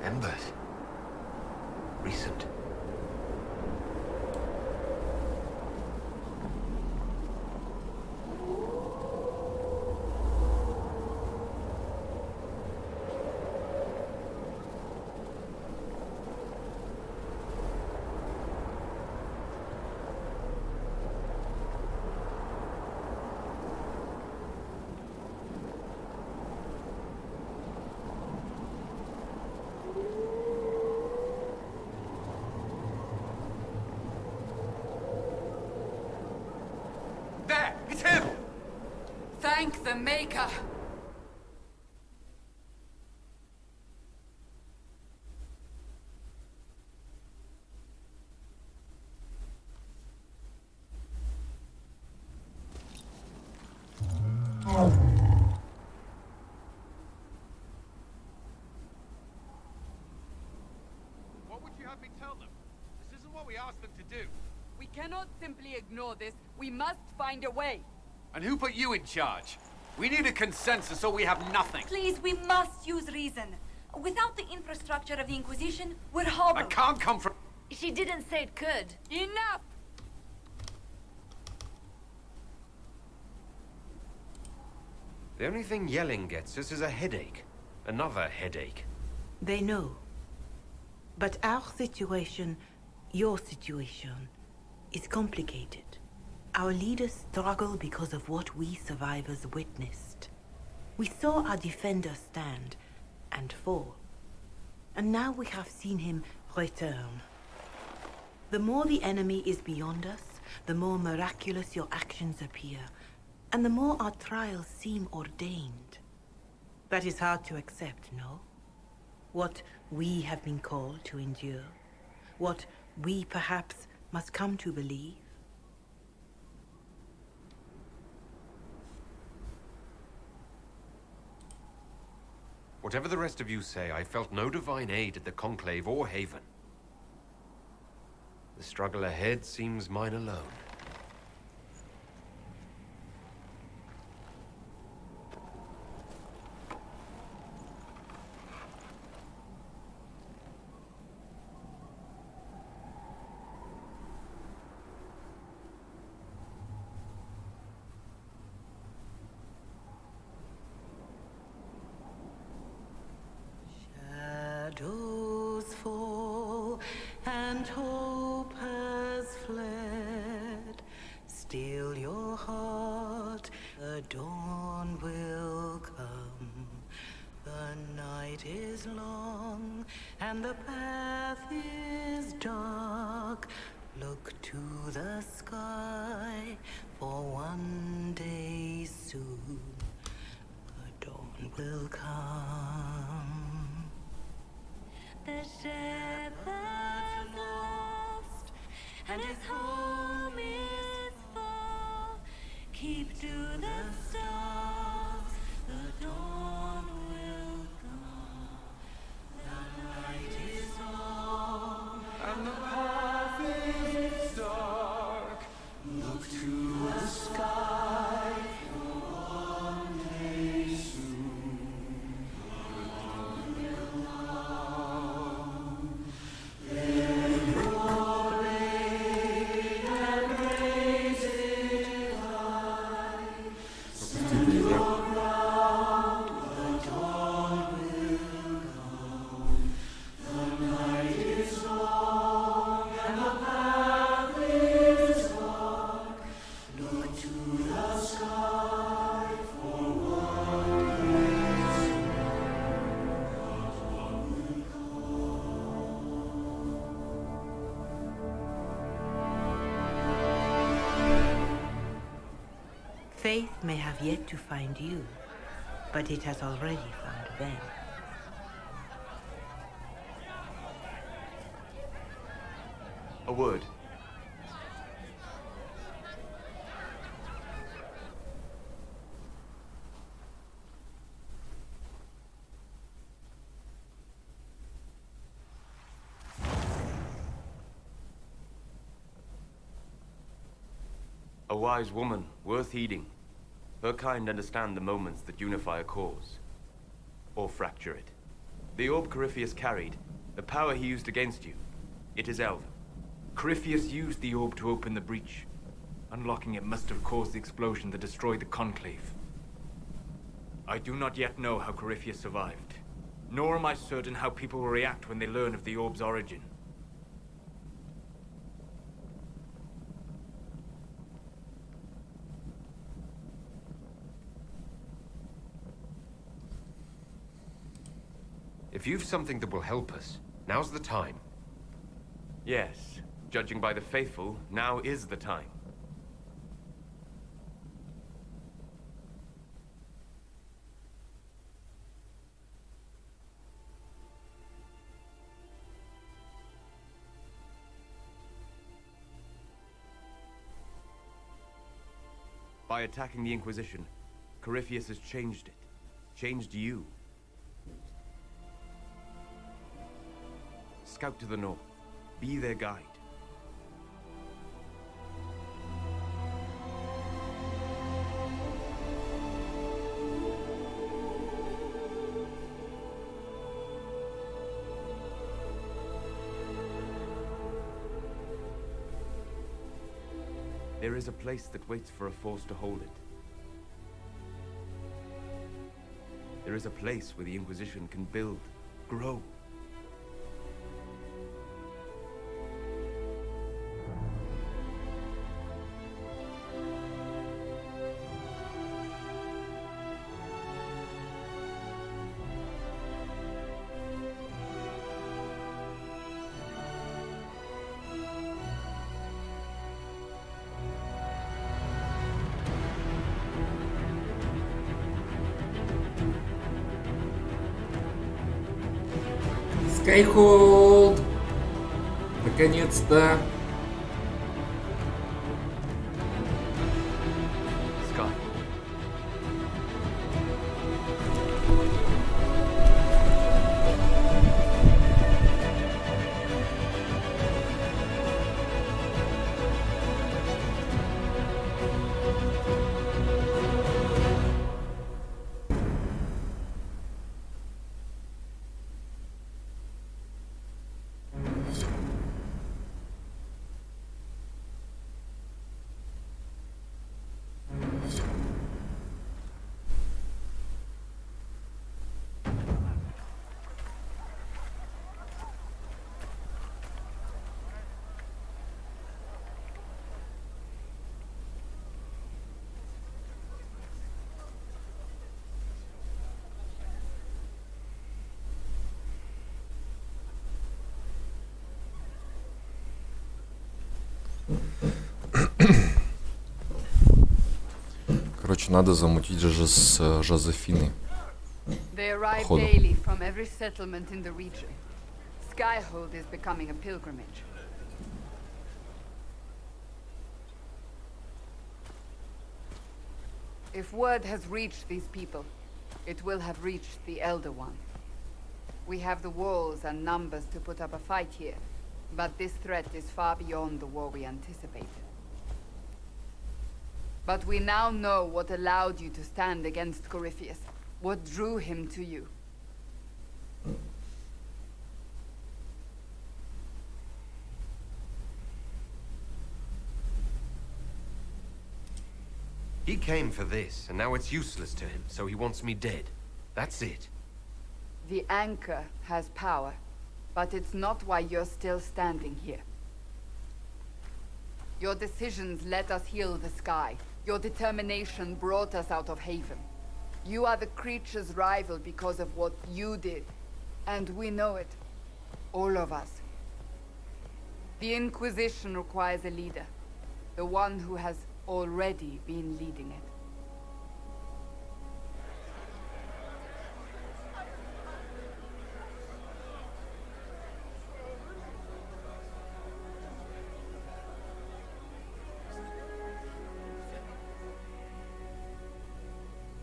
Embers. Recent. There! It's him! Thank the Maker! What would you have me tell them? This isn't what we asked them to do. We cannot simply ignore this. We must find a way. And who put you in charge? We need a consensus or we have nothing. Please, we must use reason. Without the infrastructure of the Inquisition, we're I hobbled. can't come from... She didn't say it could. Enough! The only thing yelling gets us is a headache. Another headache. They know. But our situation, your situation, is complicated. Our leaders struggle because of what we survivors witnessed. We saw our defender stand and fall. And now we have seen him return. The more the enemy is beyond us, the more miraculous your actions appear, and the more our trials seem ordained. That is hard to accept, no? What we have been called to endure, what we perhaps must come to believe. Whatever the rest of you say, I felt no divine aid at the Conclave or Haven. The struggle ahead seems mine alone. Shadows fall and hope has fled. Still your heart, the dawn will come. The night is long and the path is dark. Look to the sky, for one day soon the dawn will come. The shepherd's lost, and his home is far. Keep to the stars, the dawn will come. The night is long, And the path is dark. Look to the sky. one day soon. Faith may have yet to find you, but it has already found them. A word. A wise woman, worth heeding. Her kind understand the moments that unify a cause, or fracture it. The orb Corypheus carried, the power he used against you, it is Elven. Corypheus used the orb to open the breach. Unlocking it must have caused the explosion that destroyed the Conclave. I do not yet know how Corypheus survived, nor am I certain how people will react when they learn of the orb's origin. If you've something that will help us, now's the time. Yes, judging by the faithful, now is the time. By attacking the Inquisition, Corypheus has changed it. Changed you. Scout to the north. Be their guide. There is a place that waits for a force to hold it. There is a place where the Inquisition can build, grow. Skyhold! Наконец-то! Sky. Короче, надо замутить же с Жозефиной. They arrive Походу. daily from every settlement in the region. Skyhold is becoming a pilgrimage. If word has reached these people, it will have reached the Elder One. We have the walls and numbers to put up a fight here, but this threat is far beyond the war we anticipated. But we now know what allowed you to stand against Corypheus, what drew him to you. He came for this, and now it's useless to him, so he wants me dead. That's it. The Anchor has power, but it's not why you're still standing here. Your decisions let us heal the sky. Your determination brought us out of Haven. You are the creature's rival because of what you did. And we know it. All of us. The Inquisition requires a leader. The one who has already been leading it.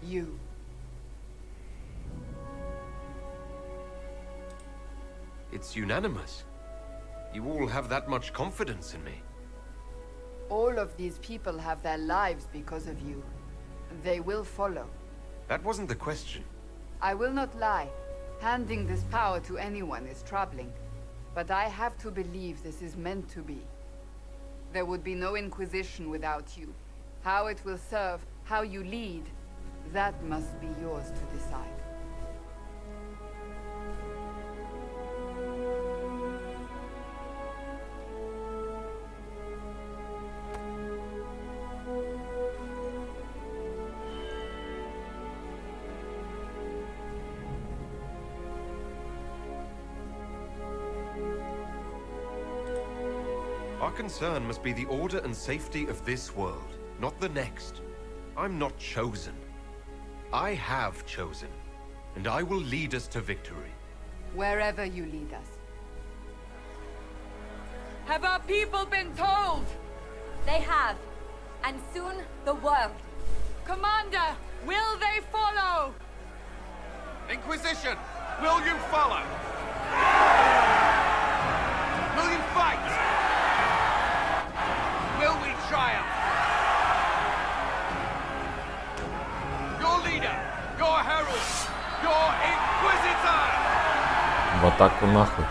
You. It's unanimous. You all have that much confidence in me. All of these people have their lives because of you. They will follow. That wasn't the question. I will not lie. Handing this power to anyone is troubling, but I have to believe this is meant to be. There would be no Inquisition without you. How it will serve, how you lead, that must be yours to decide. Our concern must be the order and safety of this world, not the next. I'm not chosen. I have chosen, and I will lead us to victory. Wherever you lead us. Have our people been told? They have. And soon, the world. Commander, will they follow? Inquisition, will you follow? Will you fight? Will we triumph? Your leader, your herald, your inquisitor! В атаку нахуй.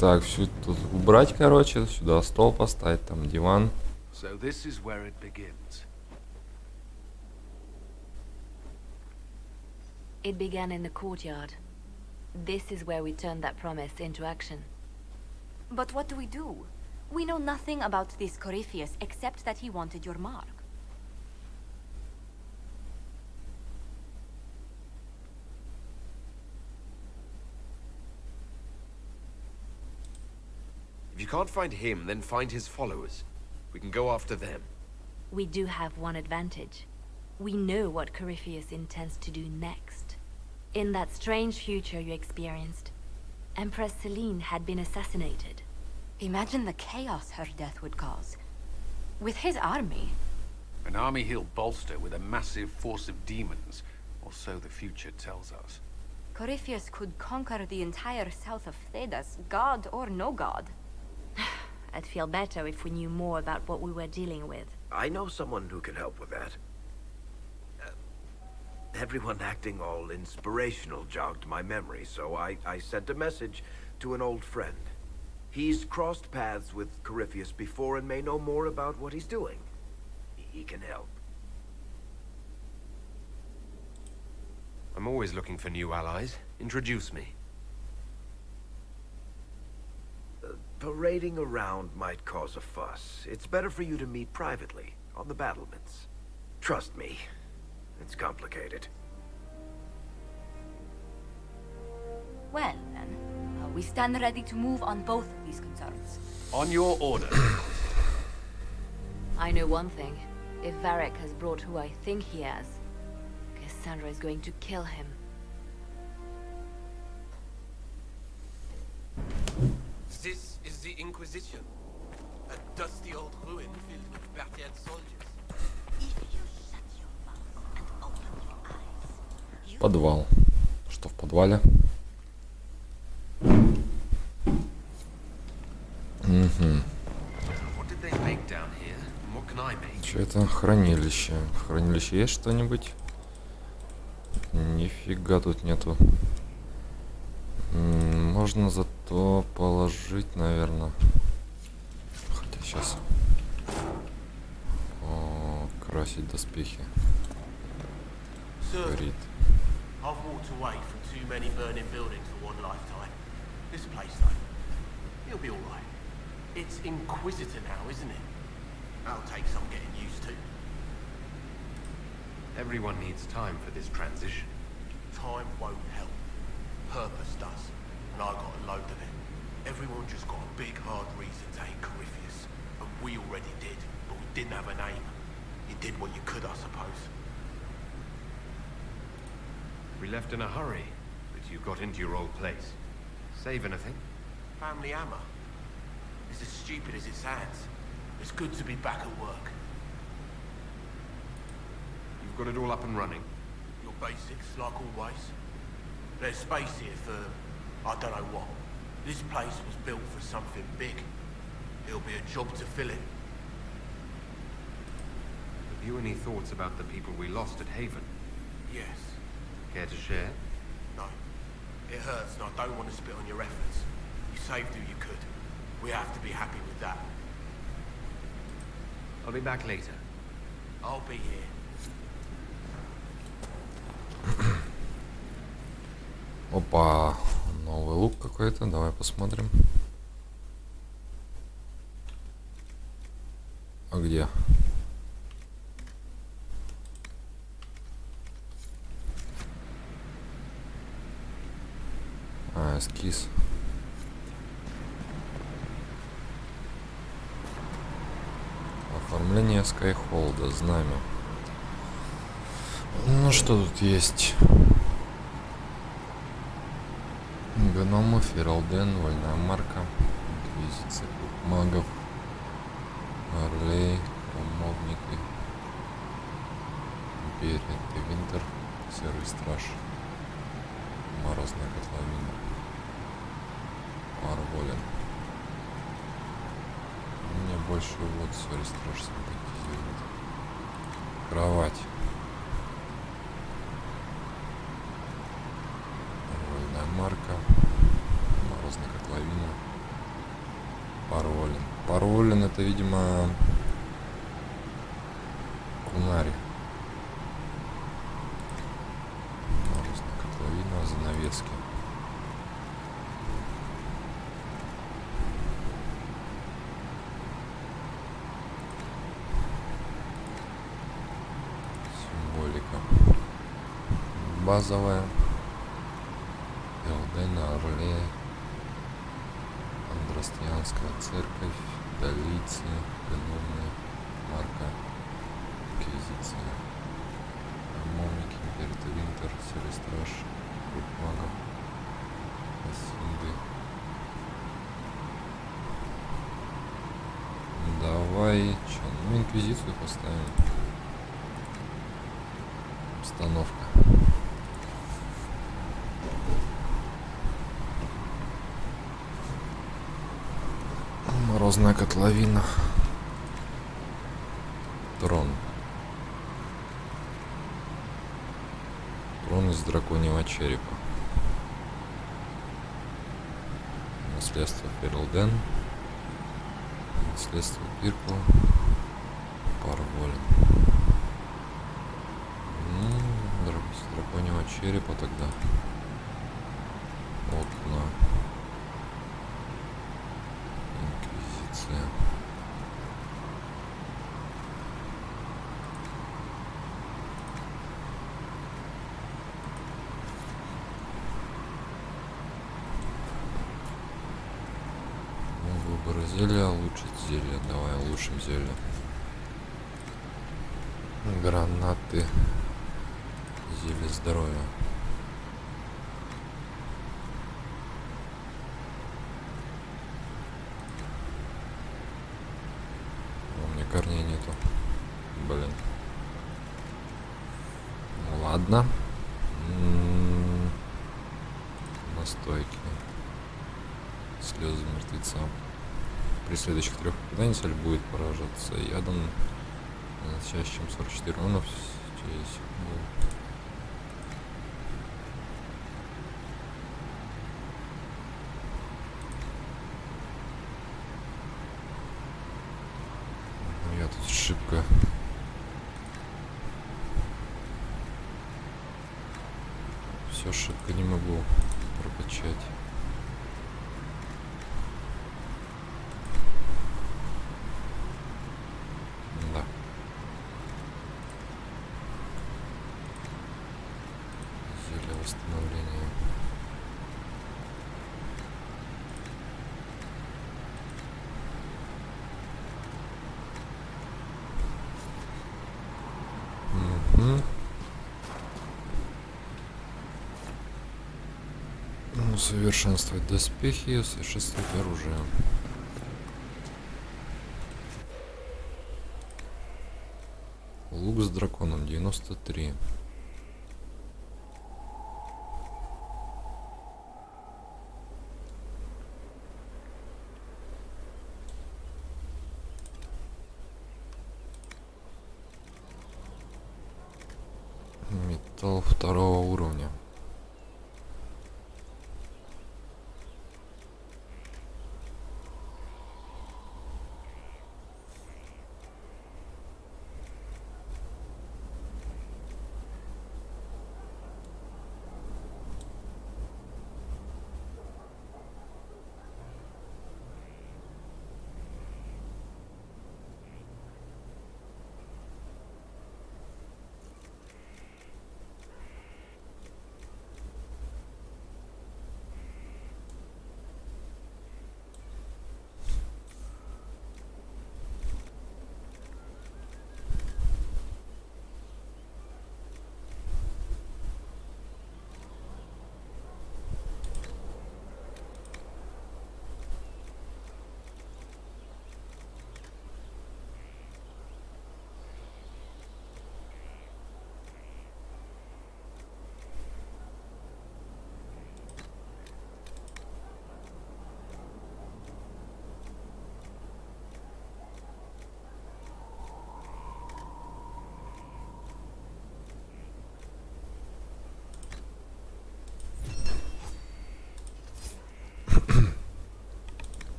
Так, все тут убрать, короче, сюда стол поставить, там диван. So this is where it begins. It began in the courtyard. This is where we turned that promise into action. But what do? We know nothing about this Corypheus except that he wanted your mark. If you can't find him, then find his followers. We can go after them. We do have one advantage. We know what Corypheus intends to do next. In that strange future you experienced, Empress Selene had been assassinated. Imagine the chaos her death would cause. With his army. An army he'll bolster with a massive force of demons, or so the future tells us. Corypheus could conquer the entire south of Thedas, god or no god. I'd feel better if we knew more about what we were dealing with. I know someone who can help with that. Everyone acting all inspirational jogged my memory, so I sent a message to an old friend. He's crossed paths with Corypheus before and may know more about what he's doing. He can help. I'm always looking for new allies. Introduce me. Parading around might cause a fuss. It's better for you to meet privately, on the battlements. Trust me, it's complicated. Well, then, we stand ready to move on both of these concerns. On your order. I know one thing. If Varric has brought who I think he has, Cassandra is going to kill him. This is the Inquisition. A dusty old ruin filled with battered soldiers. Подвал. Что в подвале? Что это? Хранилище. В хранилище есть что-нибудь? Нифига тут нету. Можно зато положить, наверное. Хотя сейчас. О, красить доспехи. Горит. I've walked away from too many burning buildings for one lifetime. This place, though, it'll be all right. It's Inquisitor now, isn't it? That'll take some getting used to. Everyone needs time for this transition. Time won't help. Purpose does, and I got a load of it. Everyone just got a big, hard reason to hate Corypheus, and we already did, but we didn't have a name. You did what you could, I suppose. We left in a hurry, but you got into your old place. Save anything? Family hammer. It's as stupid as it sounds. It's good to be back at work. You've got it all up and running? Your basics, like always. There's space here for, I don't know what. This place was built for something big. It'll be a job to fill it. Have you any thoughts about the people we lost at Haven? Yes. Care to share? No. It hurts and I don't want to spit on your efforts. You saved who you could. We have to be happy with that. I'll be back later. I'll be here. Опа, новый лук какой-то, давай посмотрим. А где? А, эскиз. Оформление Скайхолда, знамя. Ну что тут есть? Гномы, Фералден, вольная марка, инквизиция, клуб магов, Орлей, храмовники, Империя, Винтер, Серый страж, Морозная котловина, Арволин. Мне больше вот Серый страж симпатизирует. Кровать. Марка, Морозная котловина, Паролин. Паролин это, видимо, Кунари. Морозная котловина, занавески. Символика. Базовая. Орле, Андростианская церковь, Галиция, Гномная марка, инквизиция, храмовники, Империя Винтер, Серый страж, клуб магов, Асинды. Давай, что, ну инквизицию поставим. Обстановка. Морозная котловина. Трон. Трон из драконьего черепа. Наследство Ферлден. Наследство Пиркл. Парволин. С драконьего черепа тогда. Окна. Выбор зелья, улучшить зелье. Давай улучшим зелье. Гранаты. Зелье здоровья. У меня корней нету. Блин. Ну ладно. Настойки. Слезы мертвеца. При следующих 3 попаданиях цель будет поражаться ядом, наносящим 44 урона через секунду. Я тут шибко. Все шибко не могу прокачать. Да. Зелье восстановления. Усовершенствовать доспехи и усовершенствовать оружие. Лук с драконом 93. Металл 2-го уровня.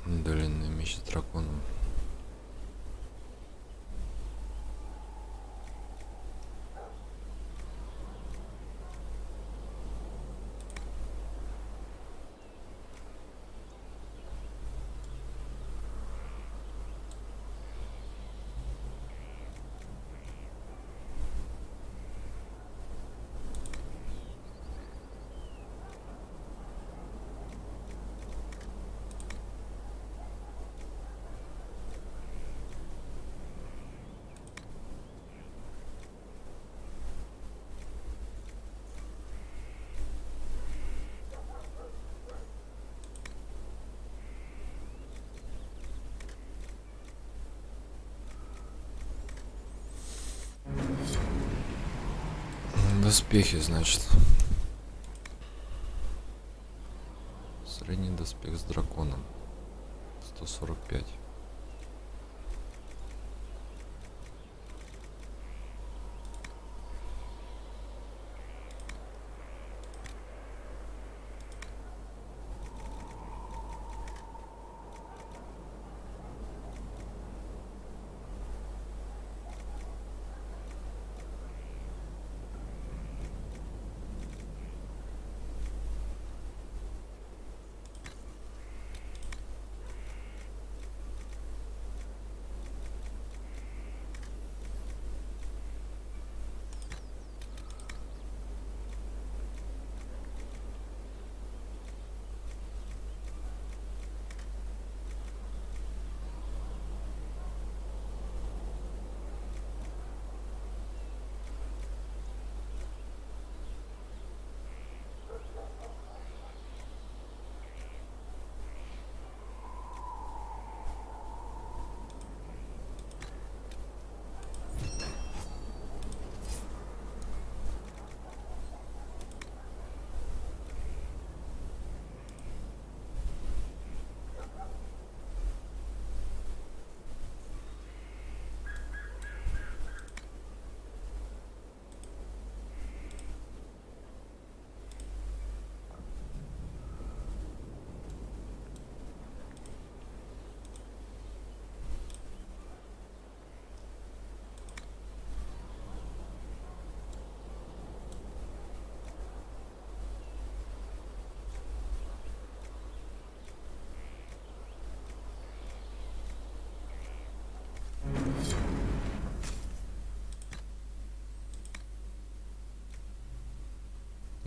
Длинный меч с драконом. Доспехи, значит. Средний доспех с драконом. 145.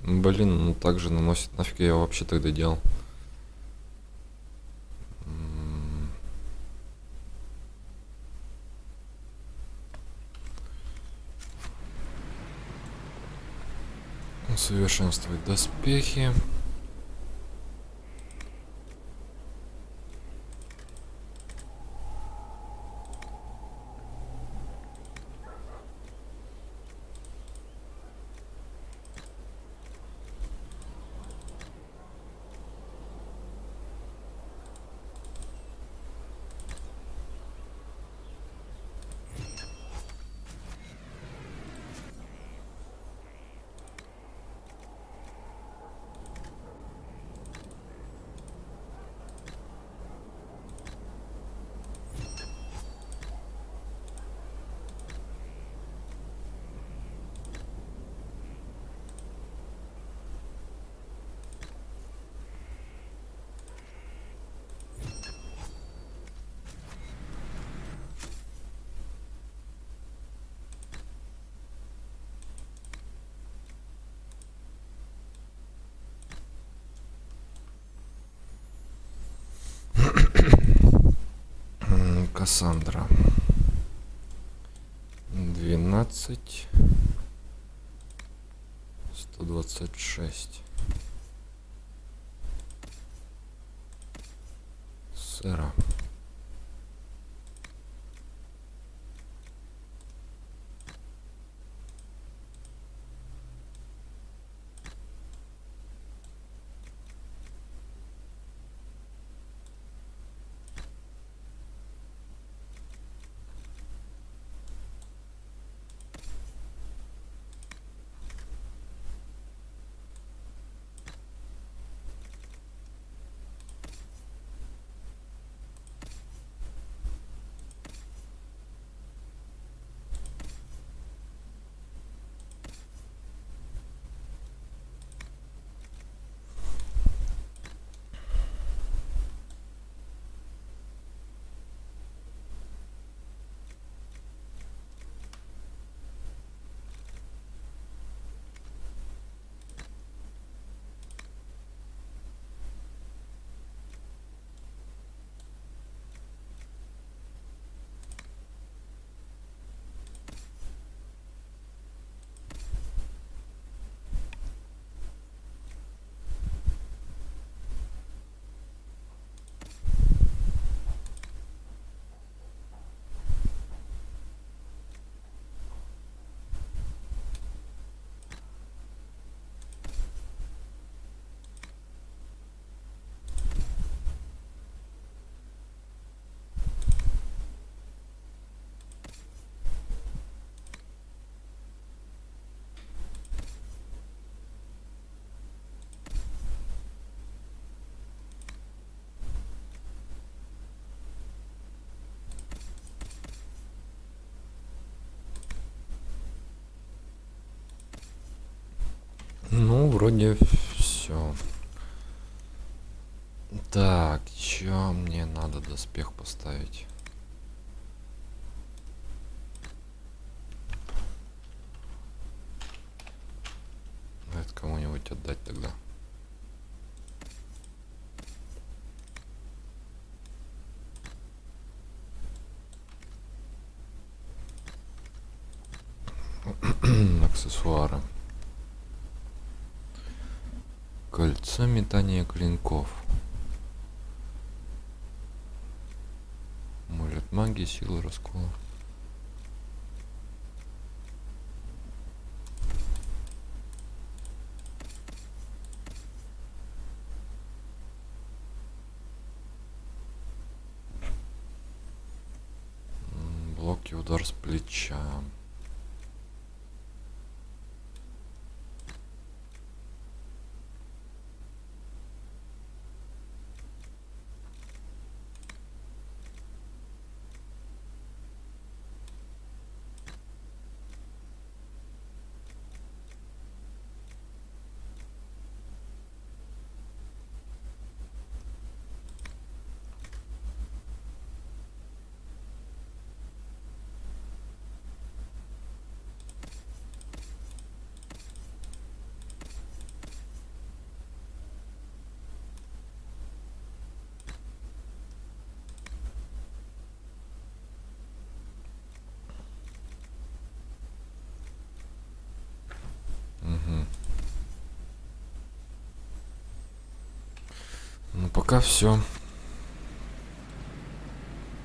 Блин, ну так же наносит. Нафиг я его вообще тогда делал? Усовершенствовать доспехи. Кассандра. 12. 126. Сэра. Ну, вроде все. Так, чё мне надо доспех поставить? Это кому-нибудь отдать тогда. Аксессуары. Кольцо метания клинков. Амулет магии, сила раскола. Блок и удар с плеча. пока все.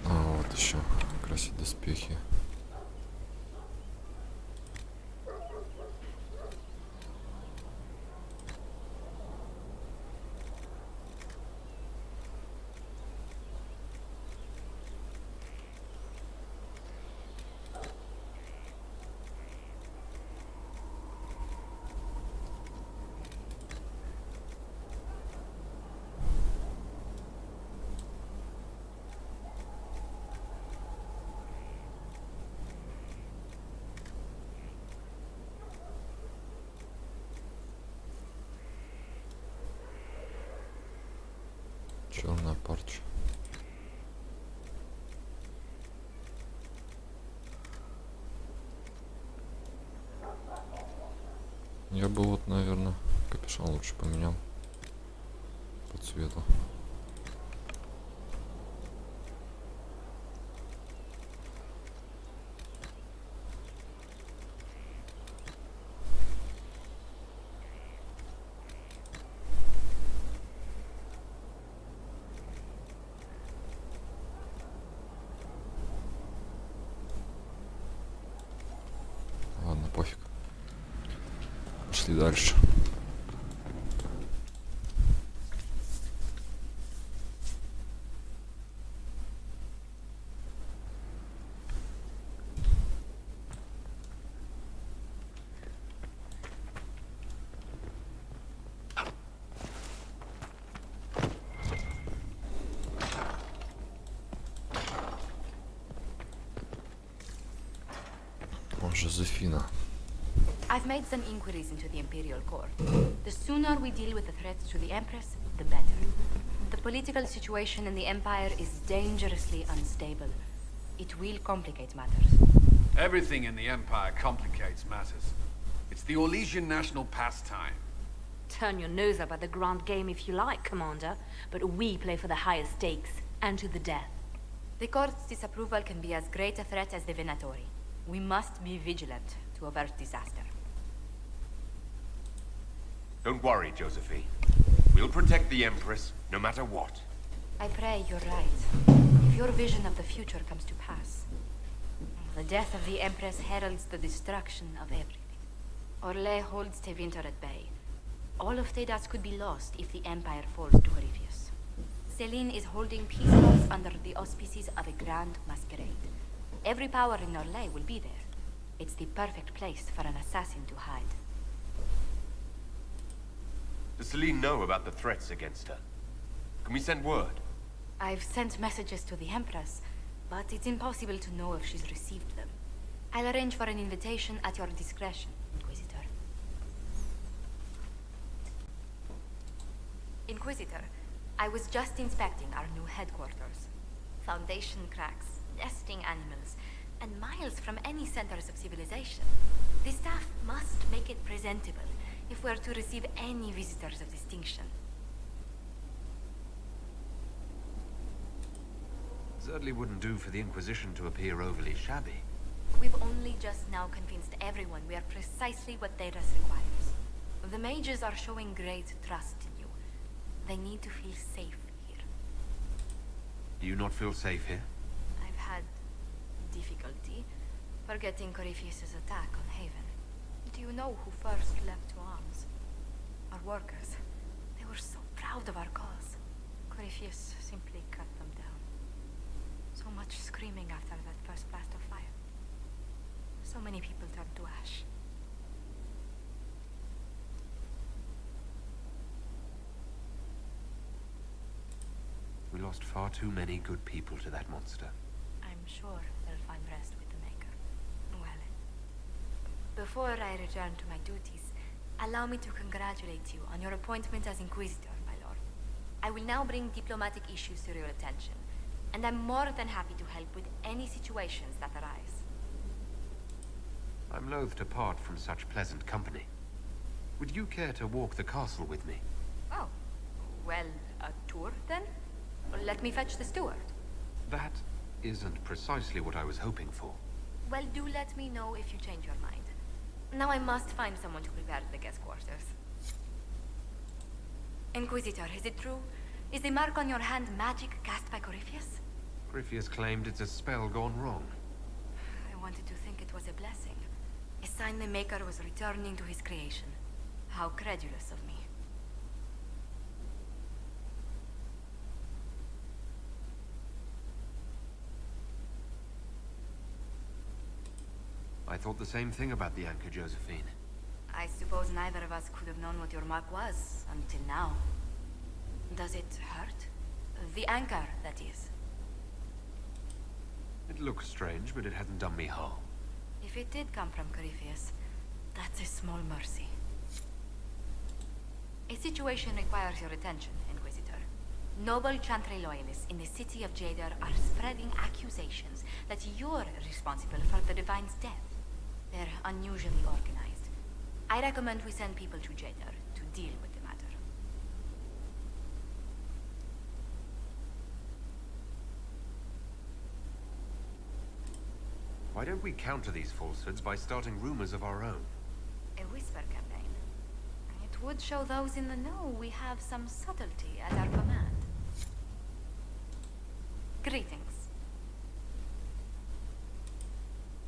А, вот еще красить доспехи. Черная парча. Я бы вот, наверное, капюшон лучше поменял по цвету. Ладно, пофиг. Пошли дальше. О, Жозефина. I've made some inquiries into the Imperial Court. The sooner we deal with the threats to the Empress, the better. The political situation in the Empire is dangerously unstable. It will complicate matters. Everything in the Empire complicates matters. It's the Orlesian national pastime. Turn your nose up at the grand game if you like, Commander, but we play for the highest stakes, and to the death. The court's disapproval can be as great a threat as the Venatori. We must be vigilant to avert disaster. Don't worry, Josephine. We'll protect the Empress, no matter what. I pray you're right. If your vision of the future comes to pass. The death of the Empress heralds the destruction of everything. Orlais holds Tevinter at bay. All of Thedas could be lost if the Empire falls to Corypheus. Celine is holding peace talks under the auspices of a grand masquerade. Every power in Orlais will be there. It's the perfect place for an assassin to hide. Does Celine know about the threats against her? Can we send word? I've sent messages to the Empress, but it's impossible to know if she's received them. I'll arrange for an invitation at your discretion, Inquisitor. Inquisitor, I was just inspecting our new headquarters. Foundation cracks, nesting animals, and miles from any centers of civilization. The staff must make it presentable if we're to receive any visitors of distinction. Certainly wouldn't do for the Inquisition to appear overly shabby. We've only just now convinced everyone we are precisely what Thedas requires. The mages are showing great trust in you. They need to feel safe here. Do you not feel safe here? I've had difficulty forgetting Corypheus's attack on Haven. Do you know who first leapt to arms? Our workers. They were so proud of our cause. Corypheus simply cut them down. So much screaming after that first blast of fire. So many people turned to ash. We lost far too many good people to that monster. I'm sure they'll find rest with the Maker. Well, before I return to my duties, allow me to congratulate you on your appointment as Inquisitor, my lord. I will now bring diplomatic issues to your attention, and I'm more than happy to help with any situations that arise. I'm loath to part from such pleasant company. Would you care to walk the castle with me? Oh, well, a tour then? Let me fetch the steward. That isn't precisely what I was hoping for. Well, do let me know if you change your mind. Now I must find someone to prepare the guest quarters. Inquisitor, is it true? Is the mark on your hand magic cast by Corypheus? Corypheus claimed it's a spell gone wrong. I wanted to think it was a blessing. A sign the Maker was returning to his creation. How credulous of me. I thought the same thing about the anchor, Josephine. I suppose neither of us could have known what your mark was until now. Does it hurt? The anchor, that is. It looks strange, but it hasn't done me harm. If it did come from Corypheus, that's a small mercy. A situation requires your attention, Inquisitor. Noble Chantry loyalists in the city of Jadar are spreading accusations that you're responsible for the Divine's death. They're unusually organized. I recommend we send people to Jadar to deal with the matter. Why don't we counter these falsehoods by starting rumors of our own? A whisper campaign. It would show those in the know we have some subtlety at our command. Greetings.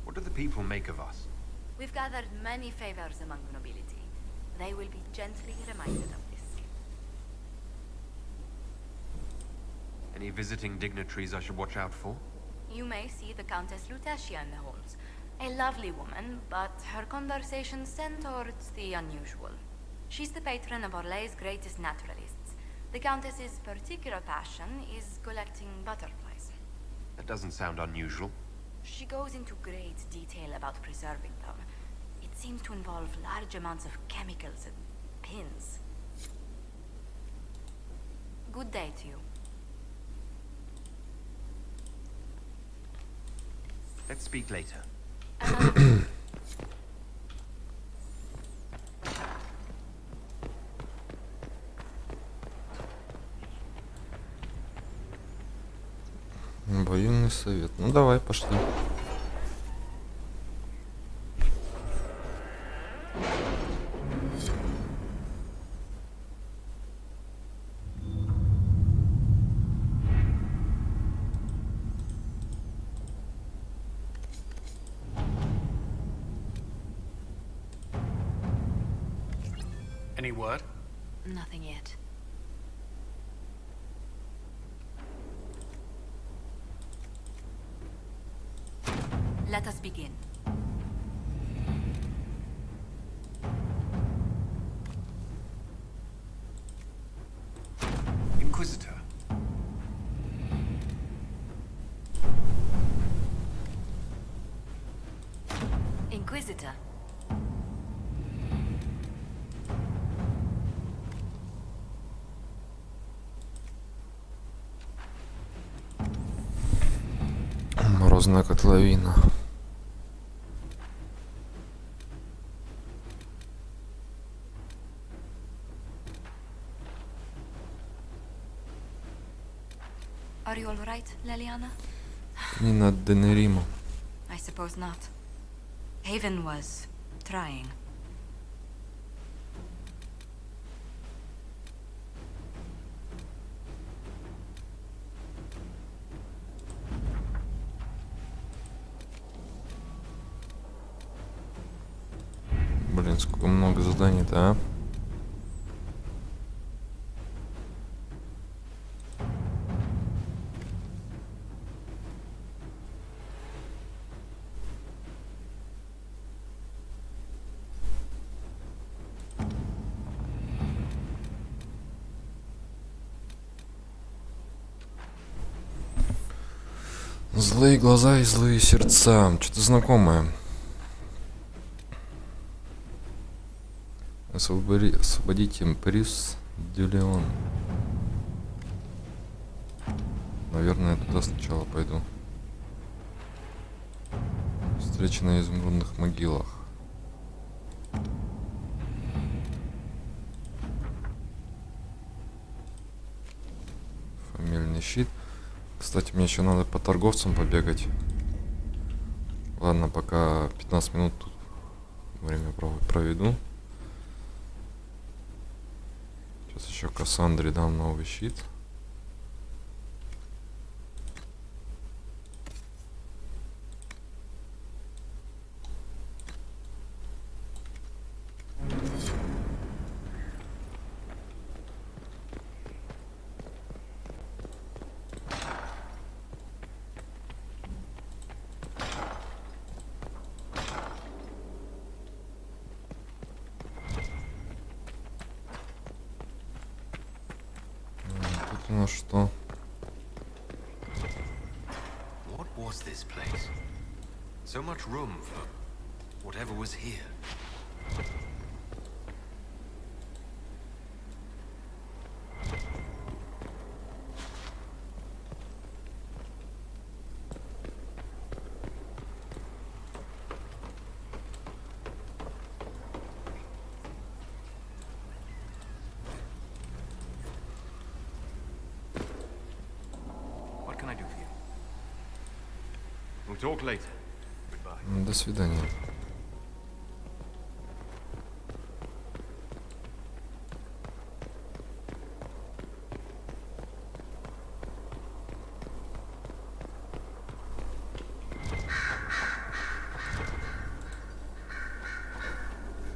What do the people make of us? We've gathered many favors among the nobility. They will be gently reminded of this. Any visiting dignitaries I should watch out for? You may see the Countess Lutetia in the halls. A lovely woman, but her conversations tend towards the unusual. She's the patron of Orlay's greatest naturalists. The Countess's particular passion is collecting butterflies. That doesn't sound unusual. She goes into great detail about preserving them. It seems to involve large amounts of chemicals and pins. Good day to you. Let's speak later. Военный совет. Ну давай, пошли. Any word? Nothing yet. Let us begin. Inquisitor. Inquisitor. Морозная котловина. Are you all right, Leliana? Не над Денеримом. I suppose not. Haven was trying. Блин, сколько много заданий-то, а? Злые глаза и злые сердца. Что-то знакомое. Освободите Имприс Дюлеон. Наверное, я туда сначала пойду. Встреча на изумрудных могилах. Фамильный щит. Кстати, мне еще надо по торговцам побегать. Ладно, пока 15 минут тут время проведу. Сейчас еще Кассандре дам новый щит. что? What was this place? So much room for whatever was here. What can I do for you? We'll talk later. Goodbye. До свидания.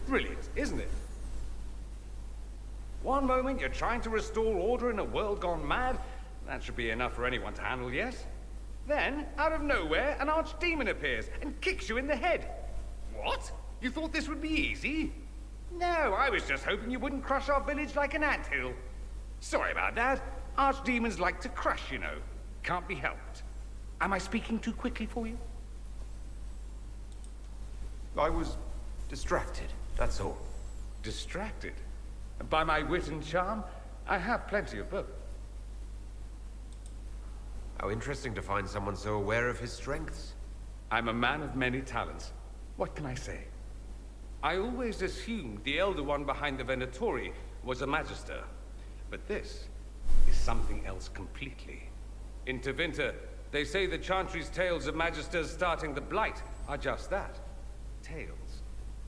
Brilliant, isn't it? One moment you're trying to restore order in a world gone mad. That should be enough for anyone to handle, yes? Then, out of nowhere, an archdemon appears and kicks you in the head. What? You thought this would be easy? No, I was just hoping you wouldn't crush our village like an anthill. Sorry about that. Archdemons like to crush, you know. Can't be helped. Am I speaking too quickly for you? I was distracted, that's all. Distracted? By my wit and charm? I have plenty of both. How interesting to find someone so aware of his strengths. I'm a man of many talents. What can I say? I always assumed the Elder One behind the Venatori was a Magister. But this is something else completely. In Tevinter, they say the Chantry's tales of Magisters starting the Blight are just that. Tales.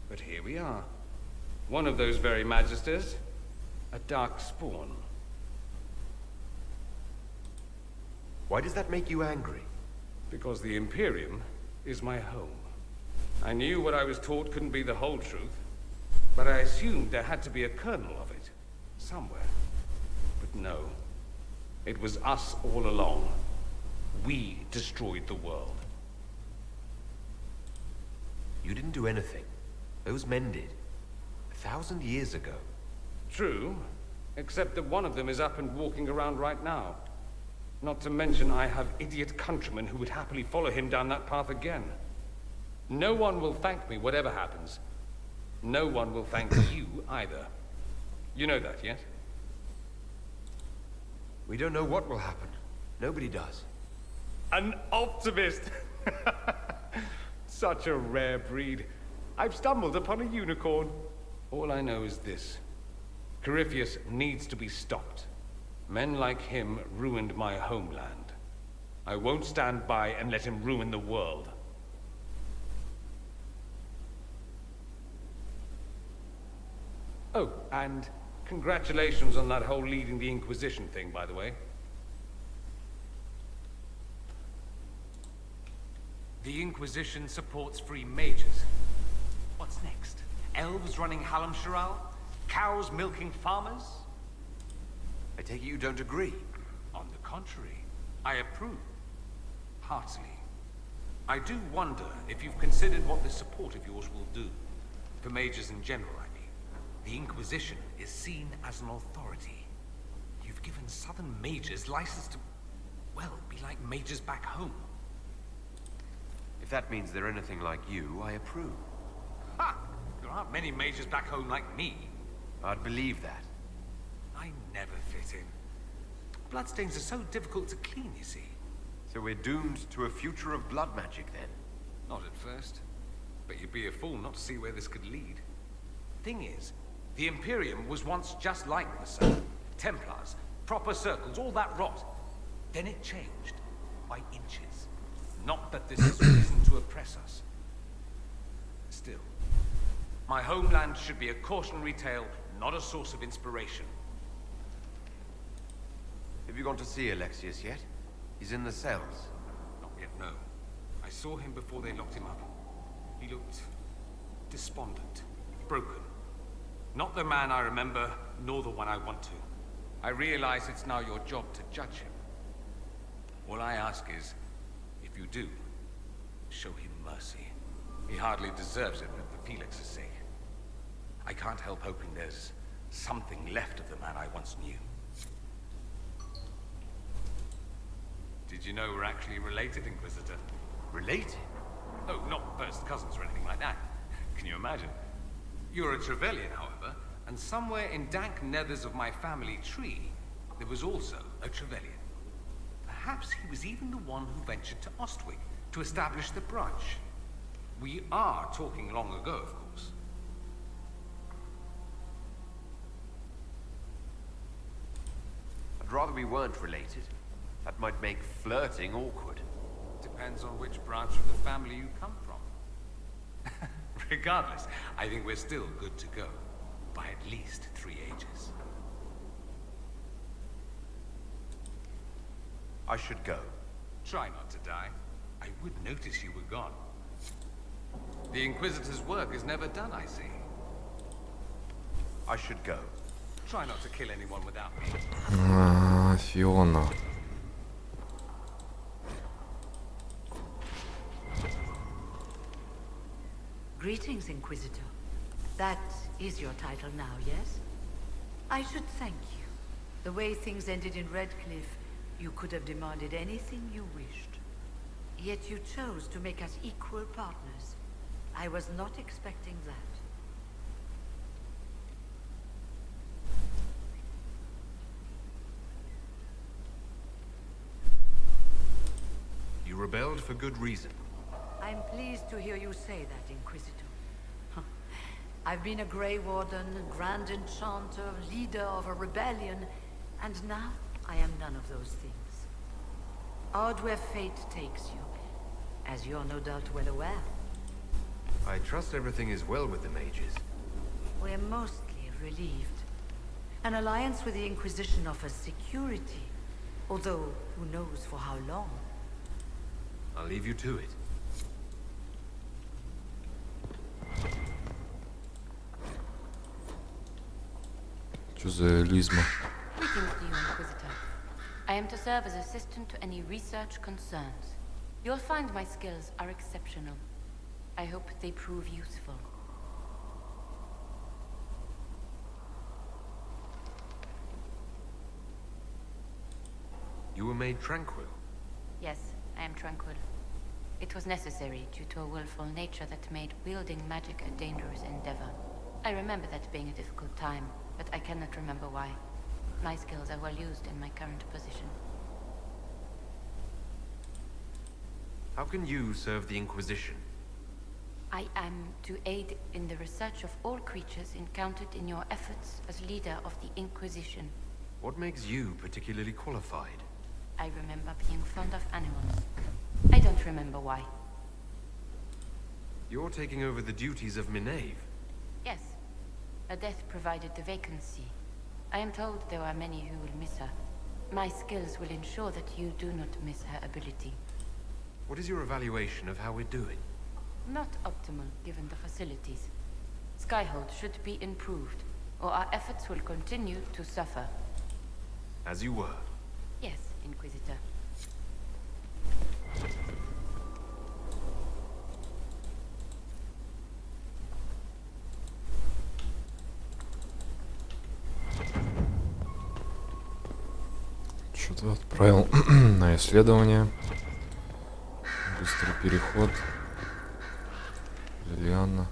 But here we are. One of those very Magisters, a dark spawn. Why does that make you angry? Because the Imperium is my home. I knew what I was taught couldn't be the whole truth, but I assumed there had to be a kernel of it, somewhere. But no. It was us all along. We destroyed the world. You didn't do anything. Those men did. 1,000 years ago. True, except that one of them is up and walking around right now. Not to mention I have idiot countrymen who would happily follow him down that path again. No one will thank me whatever happens. No one will thank you either. You know that, yes? We don't know what will happen. Nobody does. An optimist! Such a rare breed. I've stumbled upon a unicorn. All I know is this. Corypheus needs to be stopped. Men like him ruined my homeland. I won't stand by and let him ruin the world. Oh, and congratulations on that whole leading the Inquisition thing, by the way. The Inquisition supports free mages. What's next? Elves running Hallam Sharal? Cows milking farmers? I take it you don't agree. On the contrary, I approve. Heartily. I do wonder if you've considered what this support of yours will do. For mages in general, I mean. The Inquisition is seen as an authority. You've given southern mages license to, well, be like mages back home. If that means they're anything like you, I approve. Ha! There aren't many mages back home like me. I'd believe that. I never fit in. Bloodstains are so difficult to clean, you see. So we're doomed to a future of blood magic, then? Not at first. But you'd be a fool not to see where this could lead. Thing is, the Imperium was once just like the Sun. Templars, proper circles, all that rot. Then it changed. By inches. Not that this is reason to oppress us. Still, my homeland should be a cautionary tale, not a source of inspiration. Have you gone to see Alexius yet? He's in the cells. Not yet, no. I saw him before they locked him up. He looked despondent, broken. Not the man I remember, nor the one I want to. I realize it's now your job to judge him. All I ask is, if you do, show him mercy. He hardly deserves it, but for Felix's sake. I can't help hoping there's something left of the man I once knew. Did you know we're actually related, Inquisitor? Related? Oh, not first cousins or anything like that. Can you imagine? You're a Trevelyan, however, and somewhere in dank nethers of my family tree, there was also a Trevelyan. Perhaps he was even the one who ventured to Ostwick to establish the branch. We are talking long ago, of course. I'd rather we weren't related. That might make flirting awkward. Depends on which branch of the family you come from. Regardless, I think we're still good to go. By at least 3 ages. I should go. Try not to die. I would notice you were gone. The Inquisitor's work is never done, I see. I should go. Try not to kill anyone without me. Фиона. Greetings, Inquisitor. That is your title now, yes? I should thank you. The way things ended in Redcliffe, you could have demanded anything you wished. Yet you chose to make us equal partners. I was not expecting that. You rebelled for good reason. I'm pleased to hear you say that, Inquisitor. I've been a Grey Warden, Grand Enchanter, leader of a rebellion, and now I am none of those things. Odd where fate takes you, as you're no doubt well aware. I trust everything is well with the mages. We're mostly relieved. An alliance with the Inquisition offers security, although who knows for how long. I'll leave you to it. Что за лизма? Greetings to you, Inquisitor. I am to serve as assistant to any research concerns. You'll find my skills are exceptional. I hope they prove useful. You were made tranquil. Yes, I am tranquil. It was necessary due to a willful nature that made wielding magic a dangerous endeavor. I remember that being a difficult time, but I cannot remember why. My skills are well used in my current position. How can you serve the Inquisition? I am to aid in the research of all creatures encountered in your efforts as leader of the Inquisition. What makes you particularly qualified? I remember being fond of animals. I don't remember why. You're taking over the duties of Minave. Yes. Her death provided the vacancy. I am told there are many who will miss her. My skills will ensure that you do not miss her ability. What is your evaluation of how we're doing? Not optimal, given the facilities. Skyhold should be improved, or our efforts will continue to suffer. As you were. Yes, Inquisitor. Что-то отправил на исследование. Быстрый переход. Лилиана.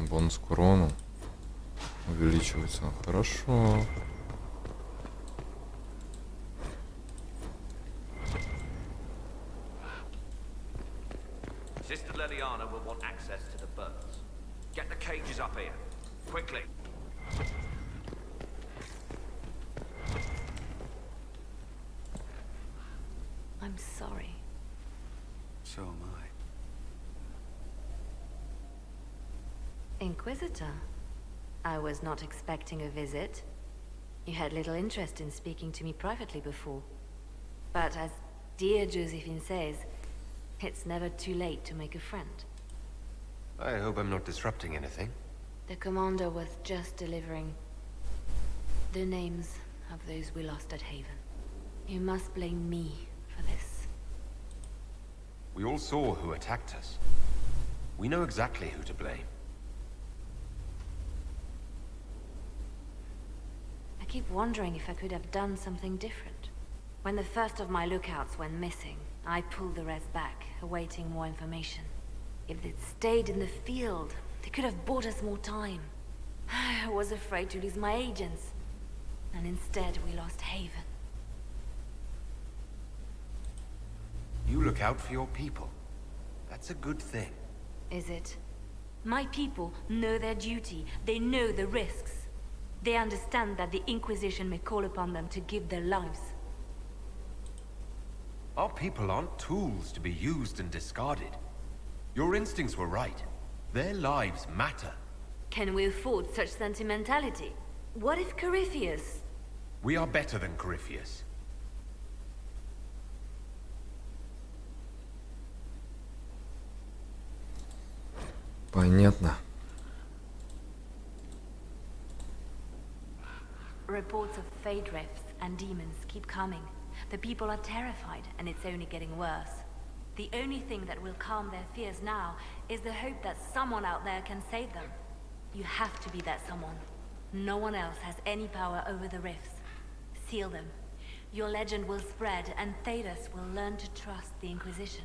Бонус к урону увеличивается. Хорошо. Sister Leliana will want access to the birds. Get the cages up here. Quickly. I'm sorry. So am I. Inquisitor, I was not expecting a visit. You had little interest in speaking to me privately before. But as dear Josephine says, it's never too late to make a friend. I hope I'm not disrupting anything. The commander was just delivering the names of those we lost at Haven. You must blame me for this. We all saw who attacked us. We know exactly who to blame. I keep wondering if I could have done something different. When the first of my lookouts went missing, I pulled the rest back, awaiting more information. If they'd stayed in the field, they could have bought us more time. I was afraid to lose my agents. And instead, we lost Haven. You look out for your people. That's a good thing. Is it? My people know their duty. They know the risks. They understand that the Inquisition may call upon them to give their lives. Our people aren't tools to be used and discarded. Your instincts were right. Their lives matter. Can we afford such sentimentality? What if Corypheus... We are better than Corypheus. Понятно. Reports of fade rifts and demons keep coming. The people are terrified, and it's only getting worse. The only thing that will calm their fears now is the hope that someone out there can save them. You have to be that someone. No one else has any power over the rifts. Seal them. Your legend will spread, and Thedas will learn to trust the Inquisition.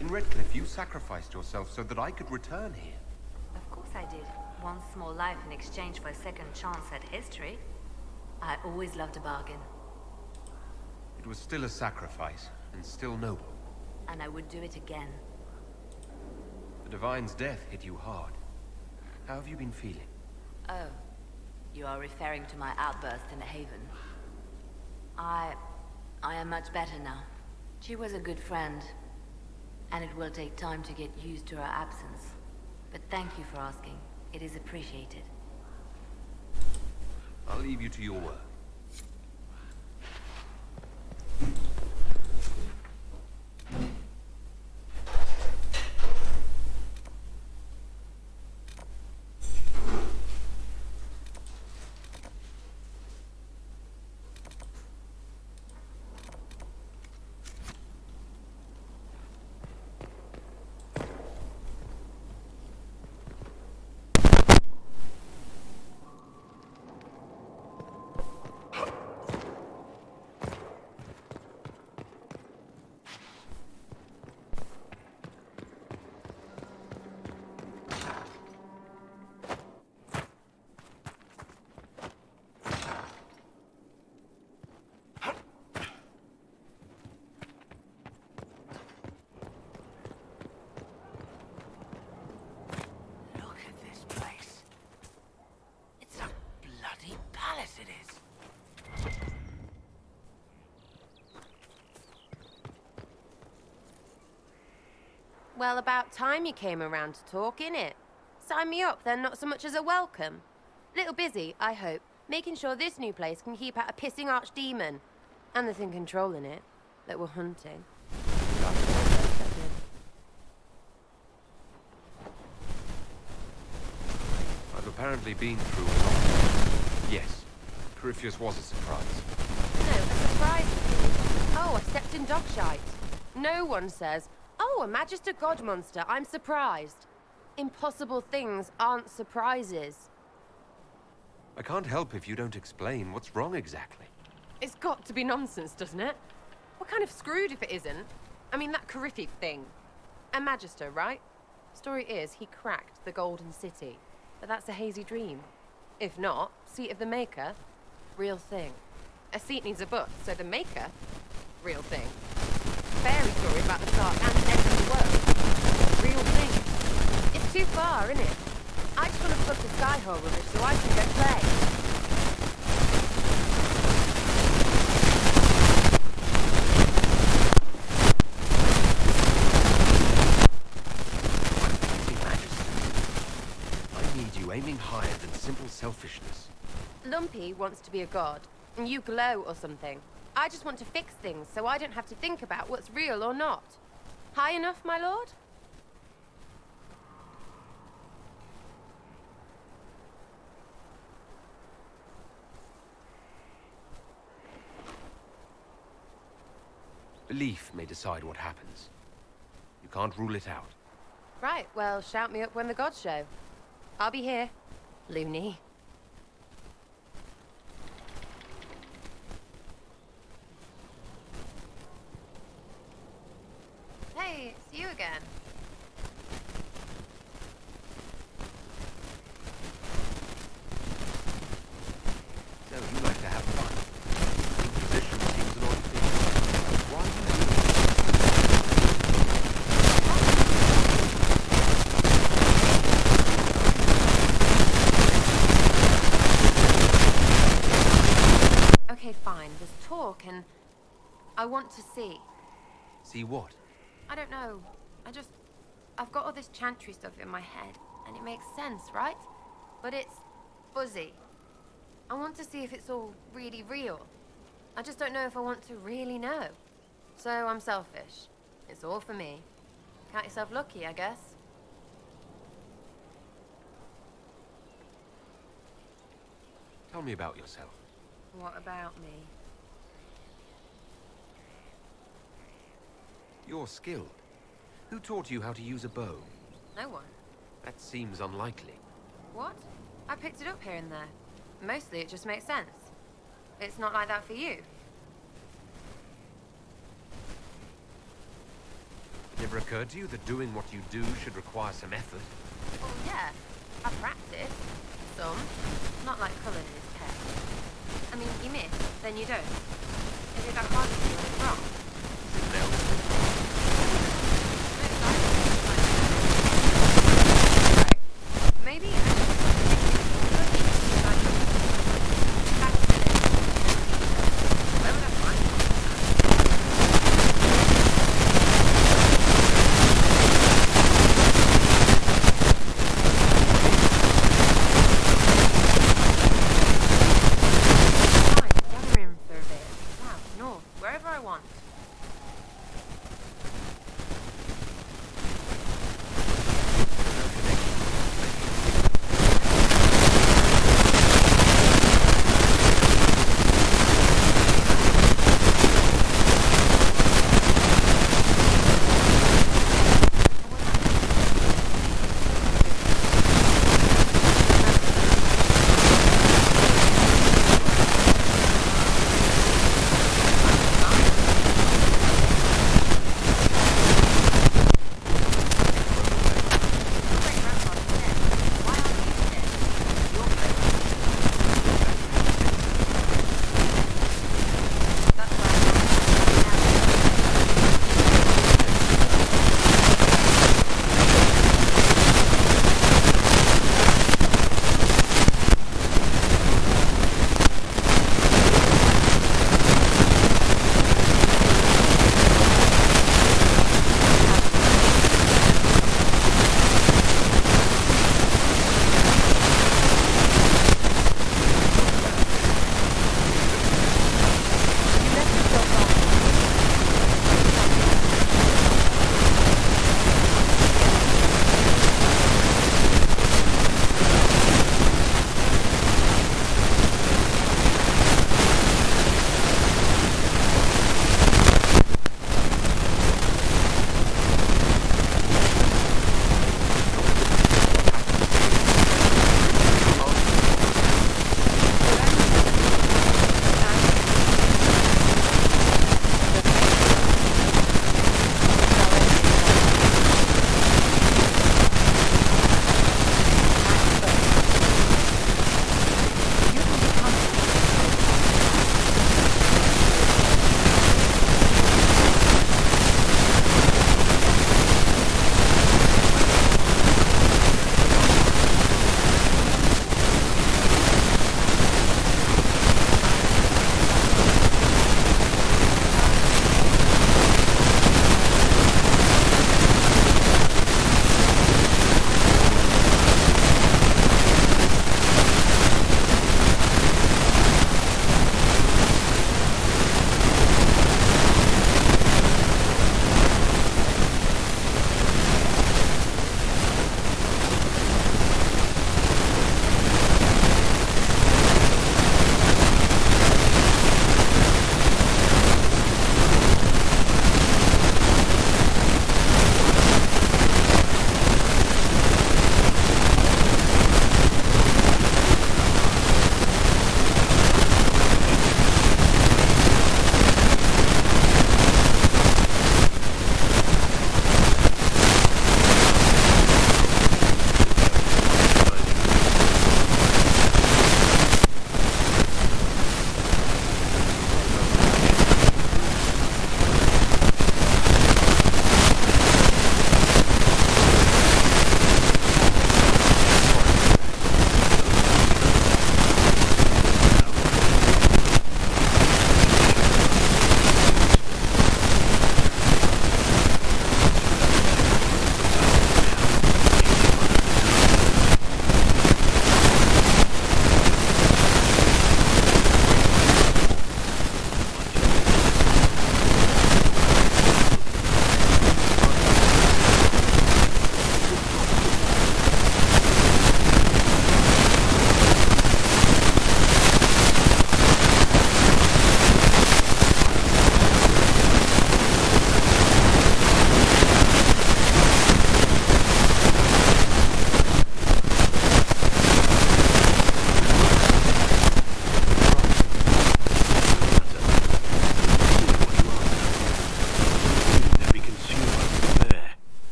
In Redcliffe, you sacrificed yourself so that I could return here. Of course I did. One small life in exchange for a second chance at history. I always loved a bargain. It was still a sacrifice, and still noble. And I would do it again. The Divine's death hit you hard. How have you been feeling? Oh. You are referring to my outburst in the Haven. I am much better now. She was a good friend. And it will take time to get used to her absence. But thank you for asking. It is appreciated. I'll leave you to your work. Well, about time you came around to talk, innit? Sign me up, then not so much as a welcome. Little busy, I hope, making sure this new place can keep out a pissing archdemon. And the thing controlling it, that we're hunting. I've apparently been through a lot. Yes, Corypheus was a surprise. No, a surprise indeed. Oh, I stepped in dog shite. No one says, oh, a Magister God monster, I'm surprised. Impossible things aren't surprises. I can't help if you don't explain what's wrong exactly. It's got to be nonsense, doesn't it? We're kind of screwed if it isn't. I mean, that Corypheus thing. A Magister, right? Story is, he cracked the Golden City. But that's a hazy dream. If not, Seat of the Maker, real thing. A seat needs a book, so the Maker, real thing. Fairy story about the start and end of the world. Real thing. It's too far, isn't it? I just want to book the Skyhole rubbish so I can go play. I need you aiming higher than simple selfishness. Lumpy wants to be a god, and you glow or something. I just want to fix things so I don't have to think about what's real or not. High enough, my lord? Belief may decide what happens. You can't rule it out. Right, well, shout me up when the gods show. I'll be here, loony. Hey, it's you again. So you like to have fun. Inquisition seems an odd thing. Why do you do it? Okay, fine. There's talk and I want to see. See what? I don't know. I've got all this chantry stuff in my head, and it makes sense, right? But it's fuzzy. I want to see if it's all really real. I just don't know if I want to really know. So I'm selfish. It's all for me. Count yourself lucky, I guess. Tell me about yourself. What about me? You're skilled. Who taught you how to use a bow? No one. That seems unlikely. What? I picked it up here and there. Mostly it just makes sense. It's not like that for you. Never occurred to you that doing what you do should require some effort? Well, yeah. I practice. Some. Not like colouring in his hair. I mean, you miss, then you don't. Is it that hard to do when it's wrong? Maybe I where would I find gather him for a bit. South, north, wherever I want.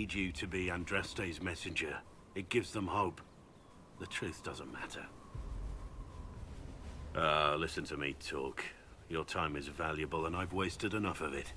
need you to be Andraste's messenger. It gives them hope. The truth doesn't matter. Listen to me talk. Your time is valuable and I've wasted enough of it.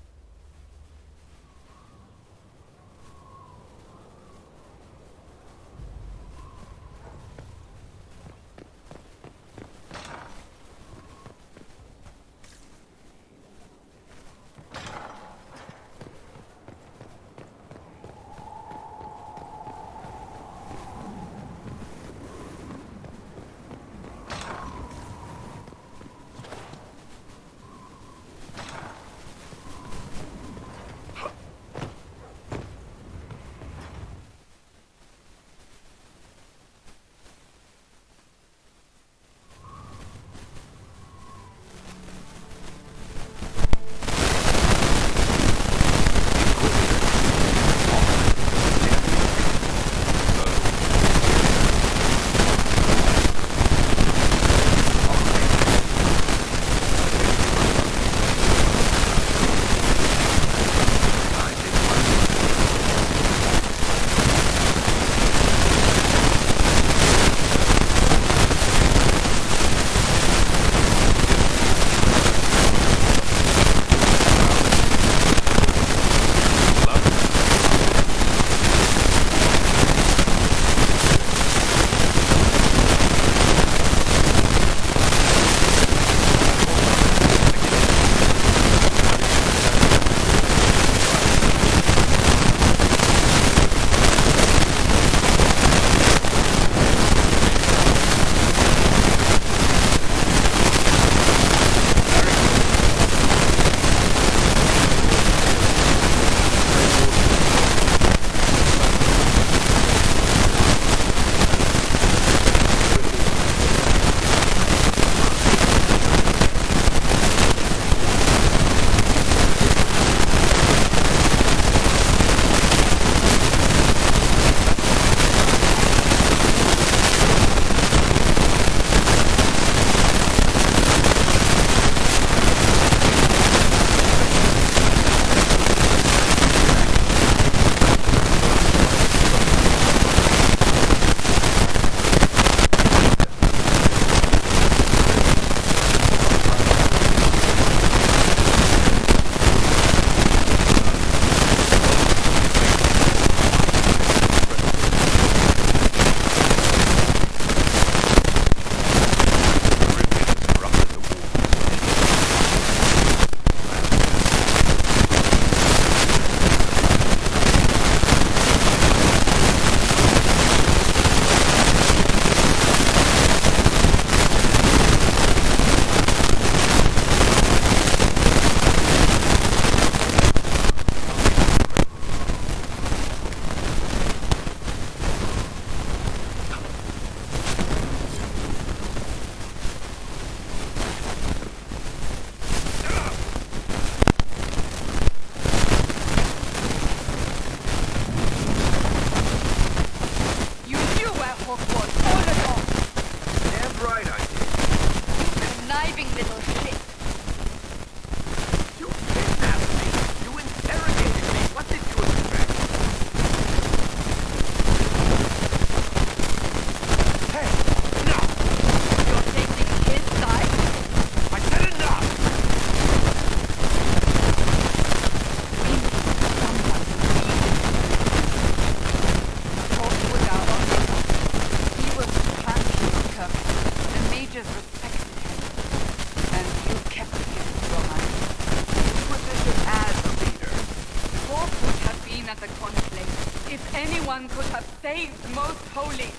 Anyone could have saved Most Holy.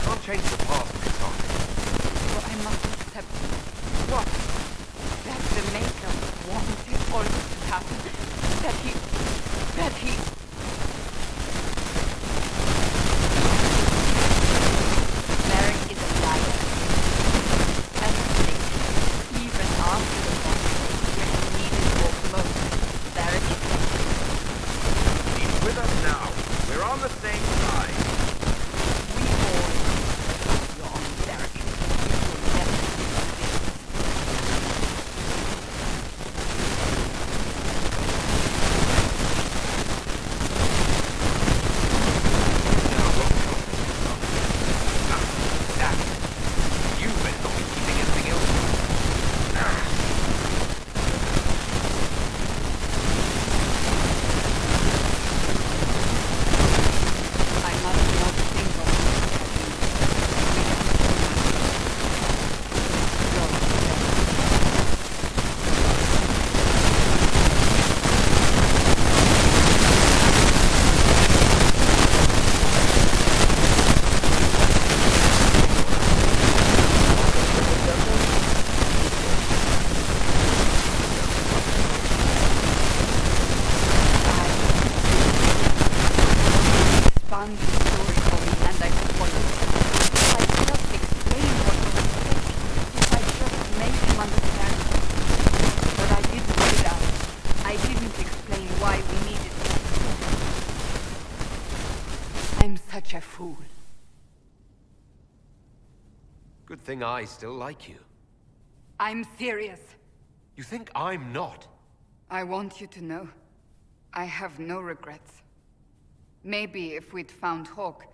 Can't change the past, Katana. So I must accept what? That the Maker wanted all this to happen. That he... Merrick is a liar. And even after the conflict, when he needed war most, Merrick is dead. He's with us now. We're on the same side. We all... such a fool. Good thing I still like you. I'm serious. You think I'm not? I want you to know, I have no regrets. Maybe if we'd found Hawk,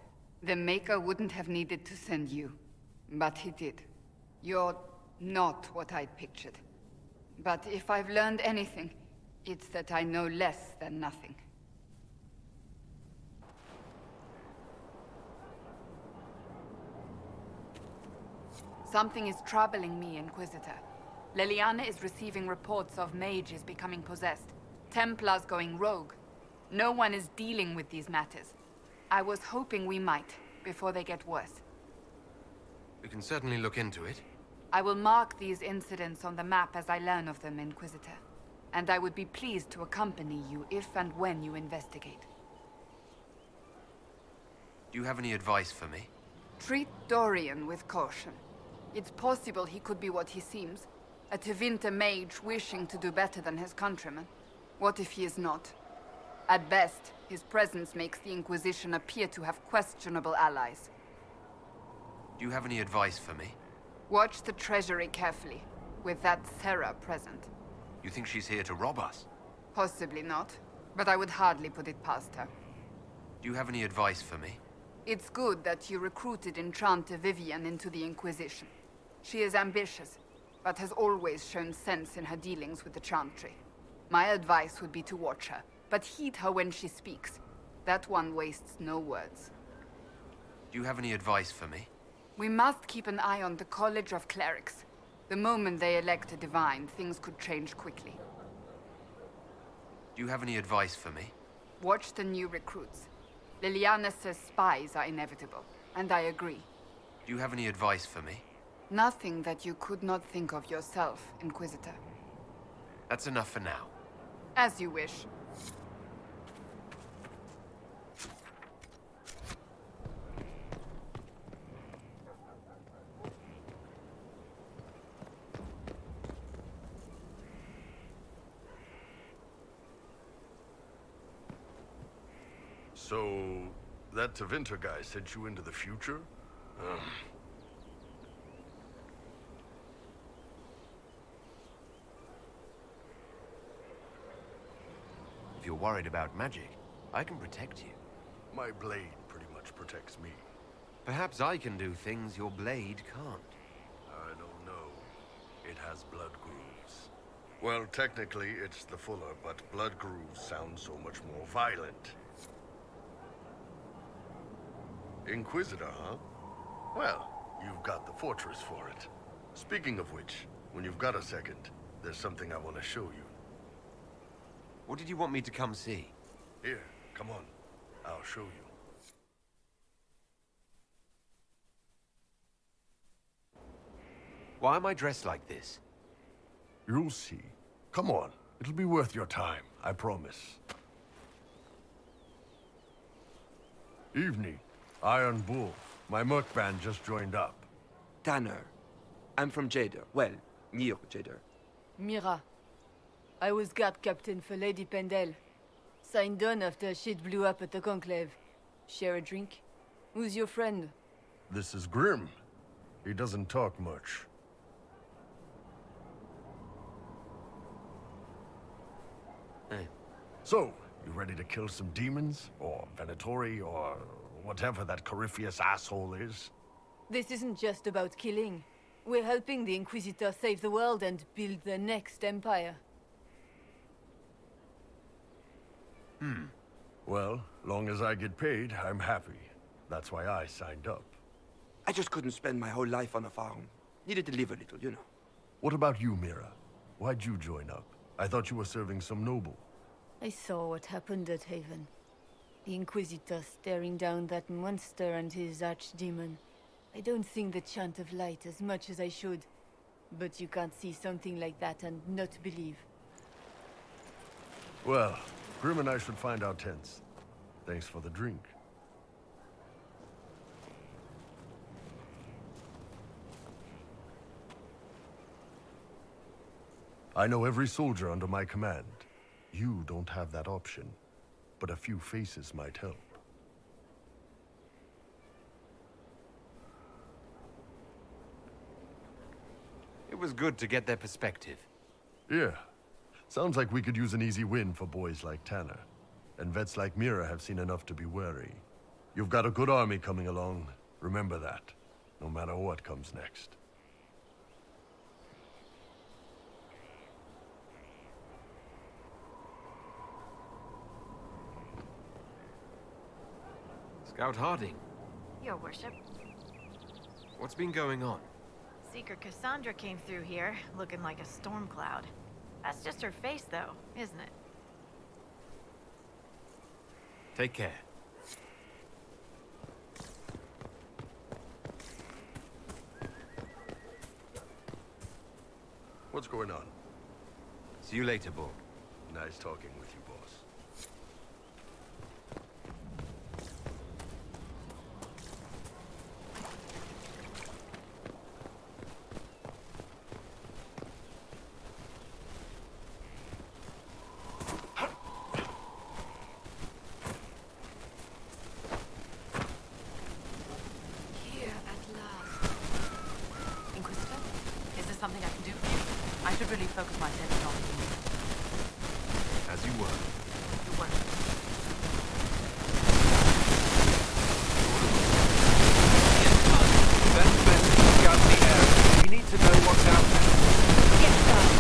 the Maker wouldn't have needed to send you. But he did. You're not what I'd pictured. But if I've learned anything, it's that I know less than nothing. Something is troubling me, Inquisitor. Leliana is receiving reports of mages becoming possessed, Templars going rogue. No one is dealing with these matters. I was hoping we might, before they get worse. We can certainly look into it. I will mark these incidents on the map as I learn of them, Inquisitor. And I would be pleased to accompany you if and when you investigate. Do you have any advice for me? Treat Dorian with caution. It's possible he could be what he seems. A Tevinter mage wishing to do better than his countrymen. What if he is not? At best, his presence makes the Inquisition appear to have questionable allies. Do you have any advice for me? Watch the treasury carefully, with that Sarah present. You think she's here to rob us? Possibly not, but I would hardly put it past her. Do you have any advice for me? It's good that you recruited Enchanter Vivian into the Inquisition. She is ambitious, but has always shown sense in her dealings with the Chantry. My advice would be to watch her, but heed her when she speaks. That one wastes no words. Do you have any advice for me? We must keep an eye on the College of Clerics. The moment they elect a divine, things could change quickly. Do you have any advice for me? Watch the new recruits. Liliana says spies are inevitable, and I agree. Do you have any advice for me? Nothing that you could not think of yourself, Inquisitor. That's enough for now. As you wish. So, that Tevinter guy sent you into the future? If you're worried about magic, I can protect you. My blade pretty much protects me. Perhaps I can do things your blade can't. I don't know. It has blood grooves. Well, technically, it's the Fuller, but blood grooves sound so much more violent. Inquisitor, huh? Well, you've got the fortress for it. Speaking of which, when you've got a second, there's something I want to show you. What did you want me to come see? Here, come on. I'll show you. Why am I dressed like this? You'll see. Come on. It'll be worth your time, I promise. Evening. Iron Bull. My merc band just joined up. Tanner. I'm from Jader. Well, near Jader. Mira. I was guard captain for Lady Pendel. Signed on after shit blew up at the Conclave. Share a drink? Who's your friend? This is Grim. He doesn't talk much. Hey. So, you ready to kill some demons? Or Venatori, or whatever that Corypheus asshole is? This isn't just about killing. We're helping the Inquisitor save the world and build the next empire. Well, long as I get paid, I'm happy. That's why I signed up. I just couldn't spend my whole life on a farm. Needed to live a little, you know. What about you, Mira? Why'd you join up? I thought you were serving some noble. I saw what happened at Haven. The Inquisitor staring down that monster and his archdemon. I don't think the Chant of Light as much as I should. But you can't see something like that and not believe. Well, Grim and I should find our tents. Thanks for the drink. I know every soldier under my command. You don't have that option, but a few faces might help. was good to get their perspective. Yeah. Sounds like we could use an easy win for boys like Tanner. And vets like Mira have seen enough to be wary. You've got a good army coming along. Remember that, no matter what comes next. Scout Harding, Your worship. what's been going on? Seeker Cassandra came through here, looking like a storm cloud. That's just her face, though, isn't it? Take care. What's going on? See you later, Borg. Nice talking with you, boss. Here at last. Inquisitor, is there something I can do for you? I should really focus my attention on you. As you were. Your worship. We need to know what's out there. Yes, sir.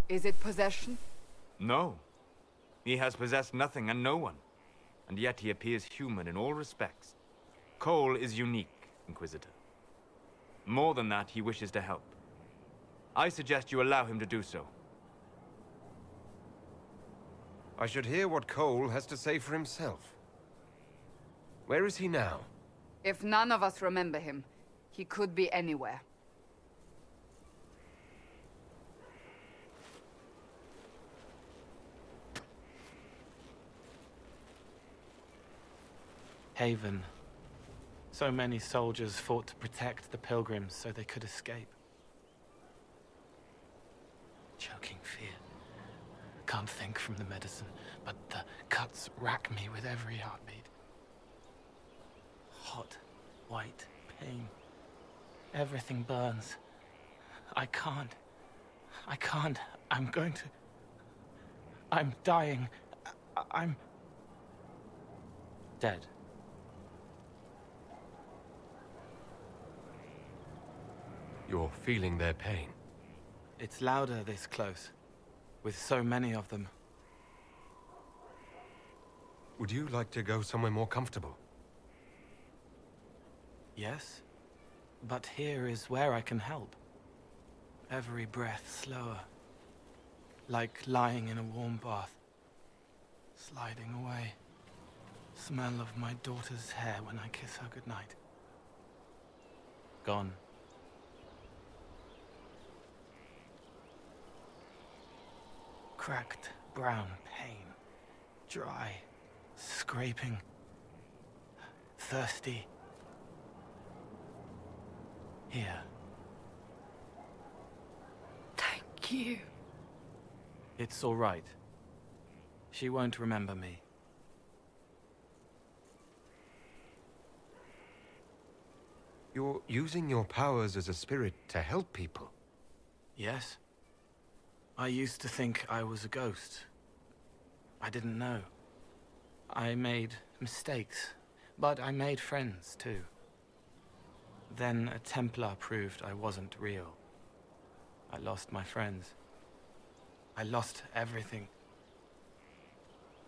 Is it possession? No. He has possessed nothing and no one. And yet he appears human in all respects. Cole is unique, Inquisitor. More than that, he wishes to help. I suggest you allow him to do so. I should hear what Cole has to say for himself. Where is he now? If none of us remember him, he could be anywhere. Haven. So many soldiers fought to protect the pilgrims so they could escape. can't think from the medicine, but the cuts rack me with every heartbeat. Hot, white pain. Everything burns. I can't. I'm going to... I'm dying. I'm... dead. You're feeling their pain. It's louder this close, with so many of them. Would you like to go somewhere more comfortable? Yes, but here is where I can help. Every breath slower, like lying in a warm bath, sliding away. Smell of my daughter's hair when I kiss her goodnight. Gone. Cracked brown pain, dry, scraping, thirsty. Here. Thank you. It's all right. She won't remember me. You're using your powers as a spirit to help people. Yes. I used to think I was a ghost. I didn't know. I made mistakes, but I made friends too. Then a Templar proved I wasn't real. I lost my friends. I lost everything.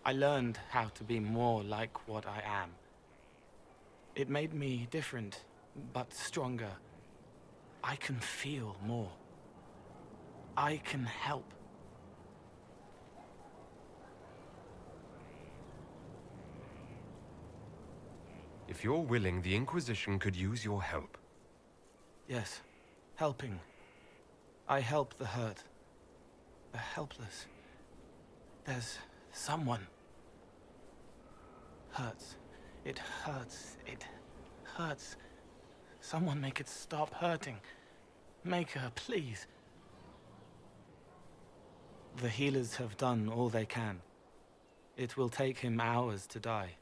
I learned how to be more like what I am. It made me different, but stronger. I can feel more. I can help. If you're willing, the Inquisition could use your help. Yes, helping. I help the hurt, the helpless. There's someone. Hurts. It hurts. It hurts. Someone make it stop hurting. Make her, please. The healers have done all they can. It will take him hours to die.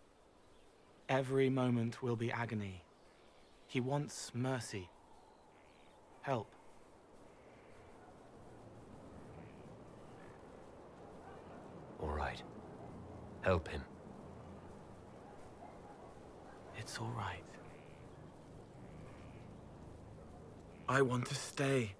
Every moment will be agony. He wants mercy. Help. All right. Help him. It's all right. I want to stay.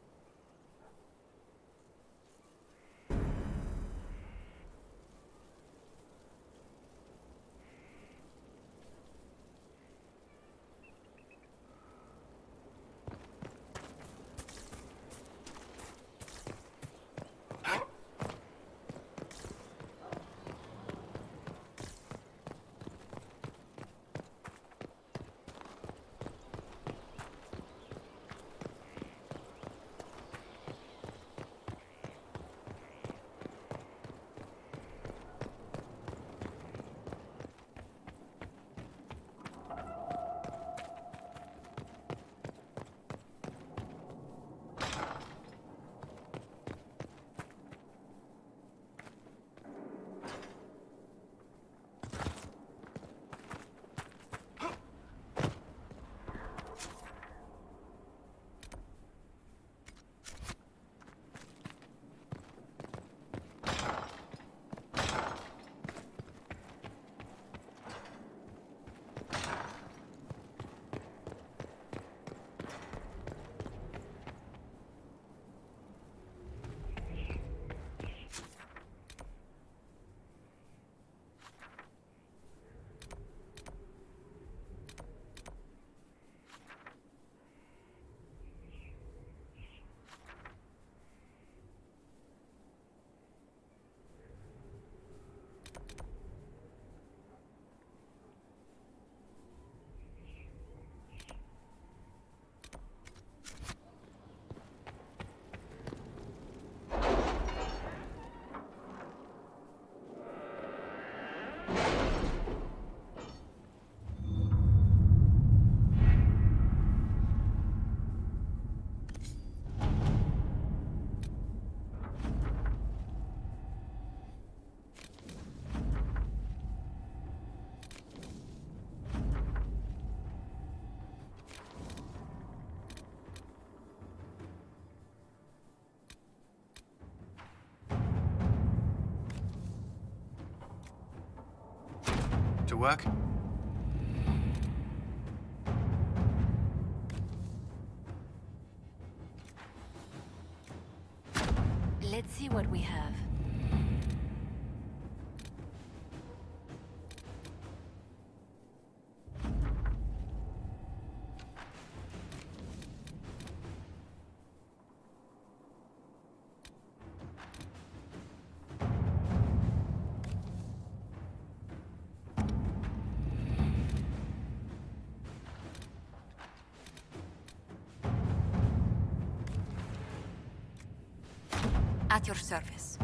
work? Let's see what we have. At your service.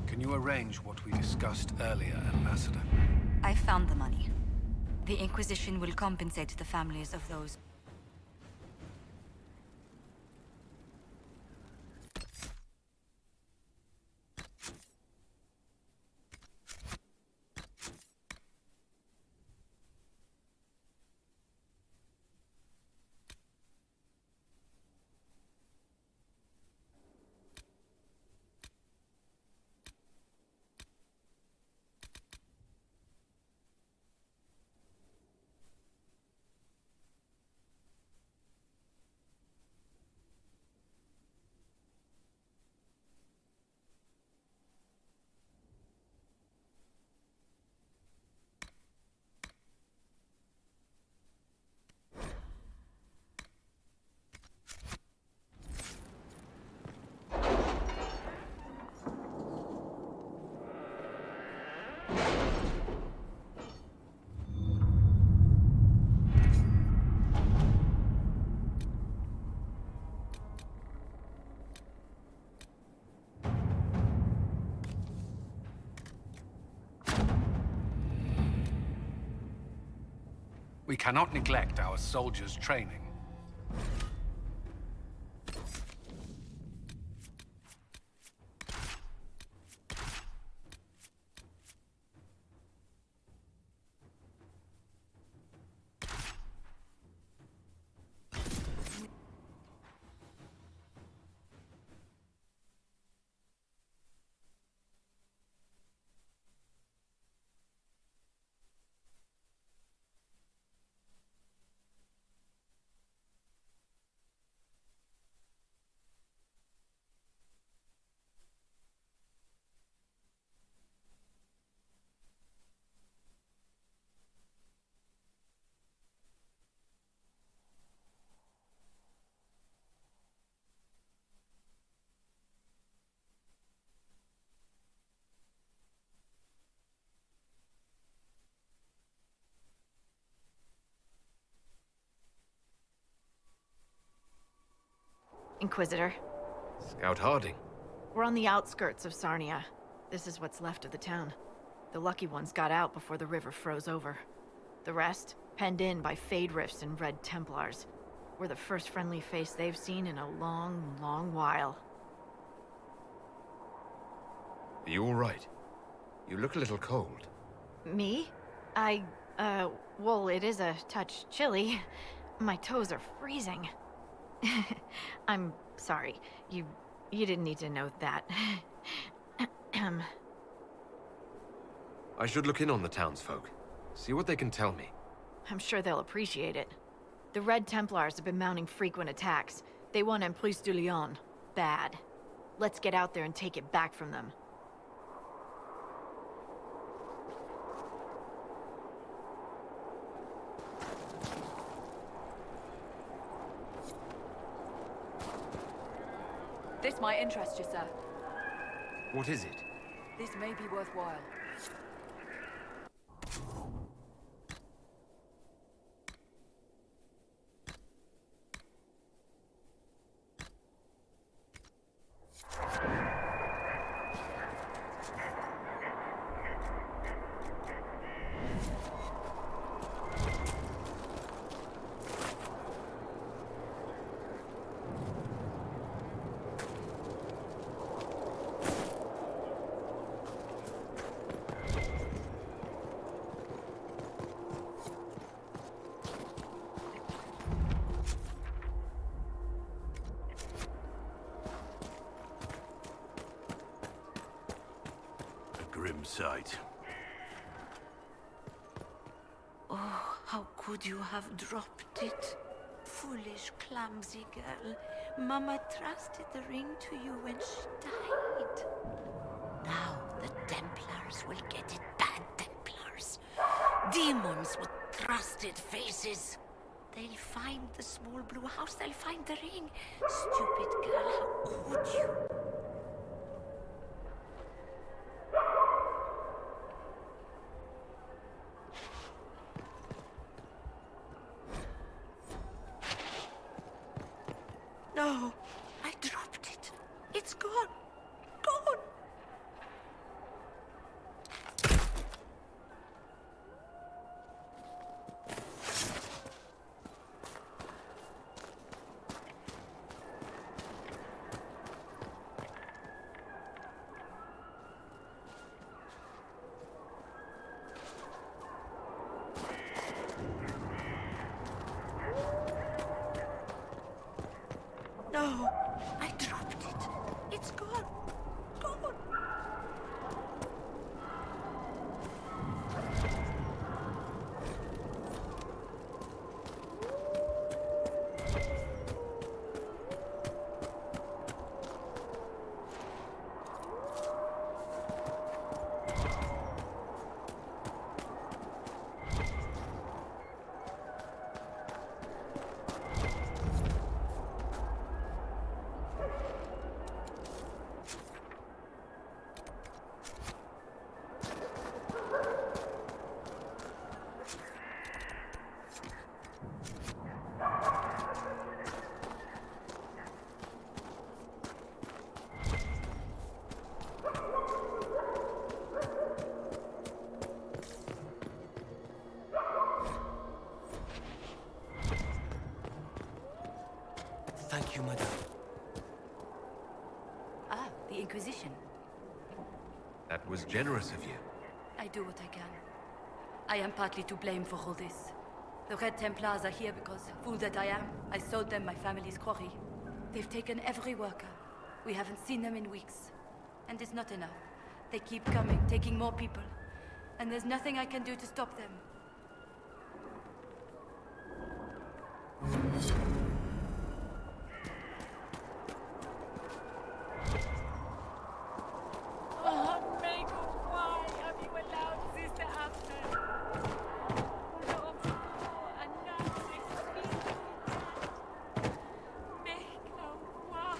Can you arrange what we discussed earlier, Ambassador? I found the money. The Inquisition will compensate the families of those. We cannot neglect our soldiers' training. Inquisitor. Scout Harding. We're on the outskirts of Sarnia. This is what's left of the town. The lucky ones got out before the river froze over. The rest, penned in by Fade Rifts and Red Templars. We're the first friendly face they've seen in a long, long while. Are you all right? You look a little cold. Me? Well, it is a touch chilly. My toes are freezing. I'm sorry. You didn't need to know that. I should look in on the townsfolk. See what they can tell me. I'm sure they'll appreciate it. The Red Templars have been mounting frequent attacks. They want Emprise du Lion. Bad. Let's get out there and take it back from them. This might interest you, sir. What is it? This may be worthwhile. sight. Oh, how could you have dropped it? Foolish, clumsy girl. Mama trusted the ring to you when she died. Now the Templars will get it, bad Templars. Demons with trusted faces. They'll find the small blue house, they'll find the ring. Stupid girl, how could you? No, I dropped it. It's gone. Gone. No, I dropped it. It's gone. Gone. Thank you, madame. Ah, the Inquisition. That was generous of you. I do what I can. I am partly to blame for all this. The Red Templars are here because, fool that I am, I sold them my family's quarry. They've taken every worker. We haven't seen them in weeks. And it's not enough. They keep coming, taking more people. And there's nothing I can do to stop them. Oh, Meg, why have you allowed this to happen? Why?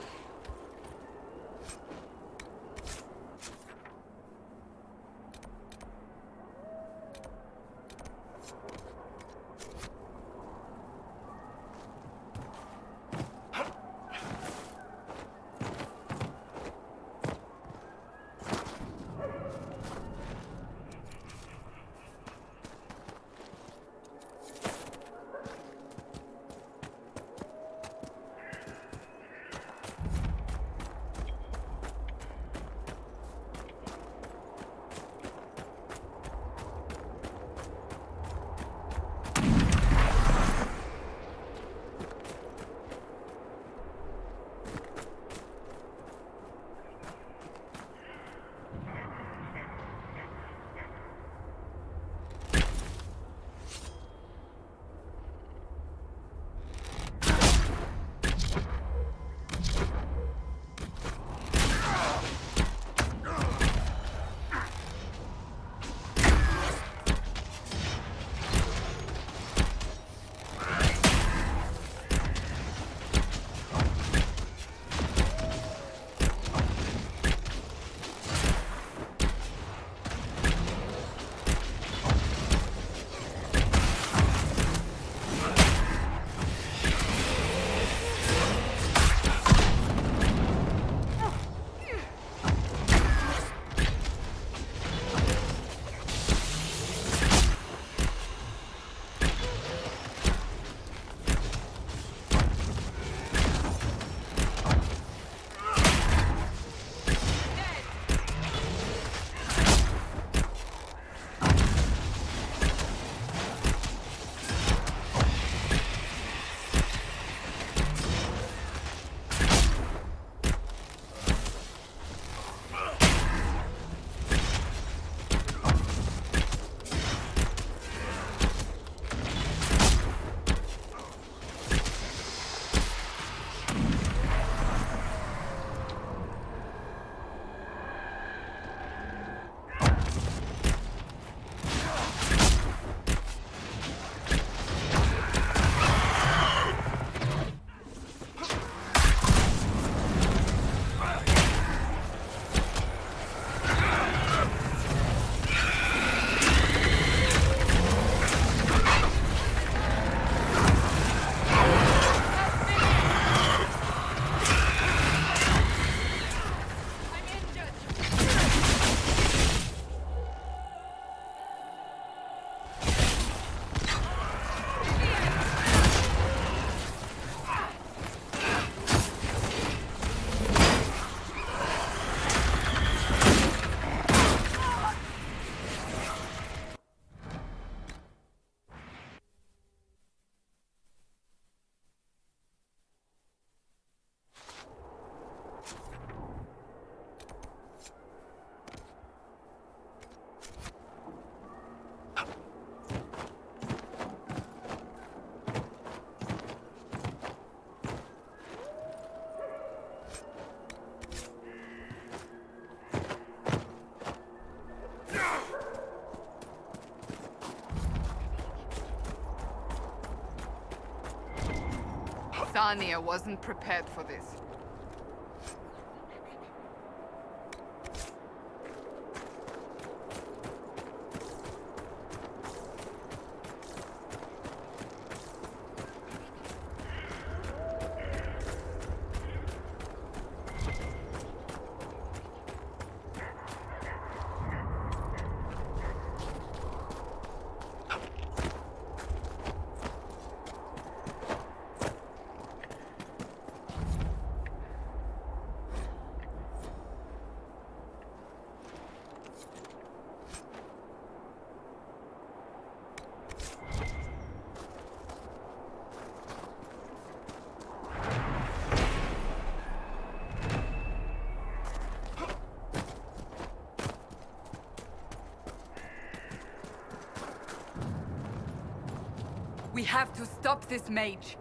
Sarnia wasn't prepared for this. We have to stop this mage.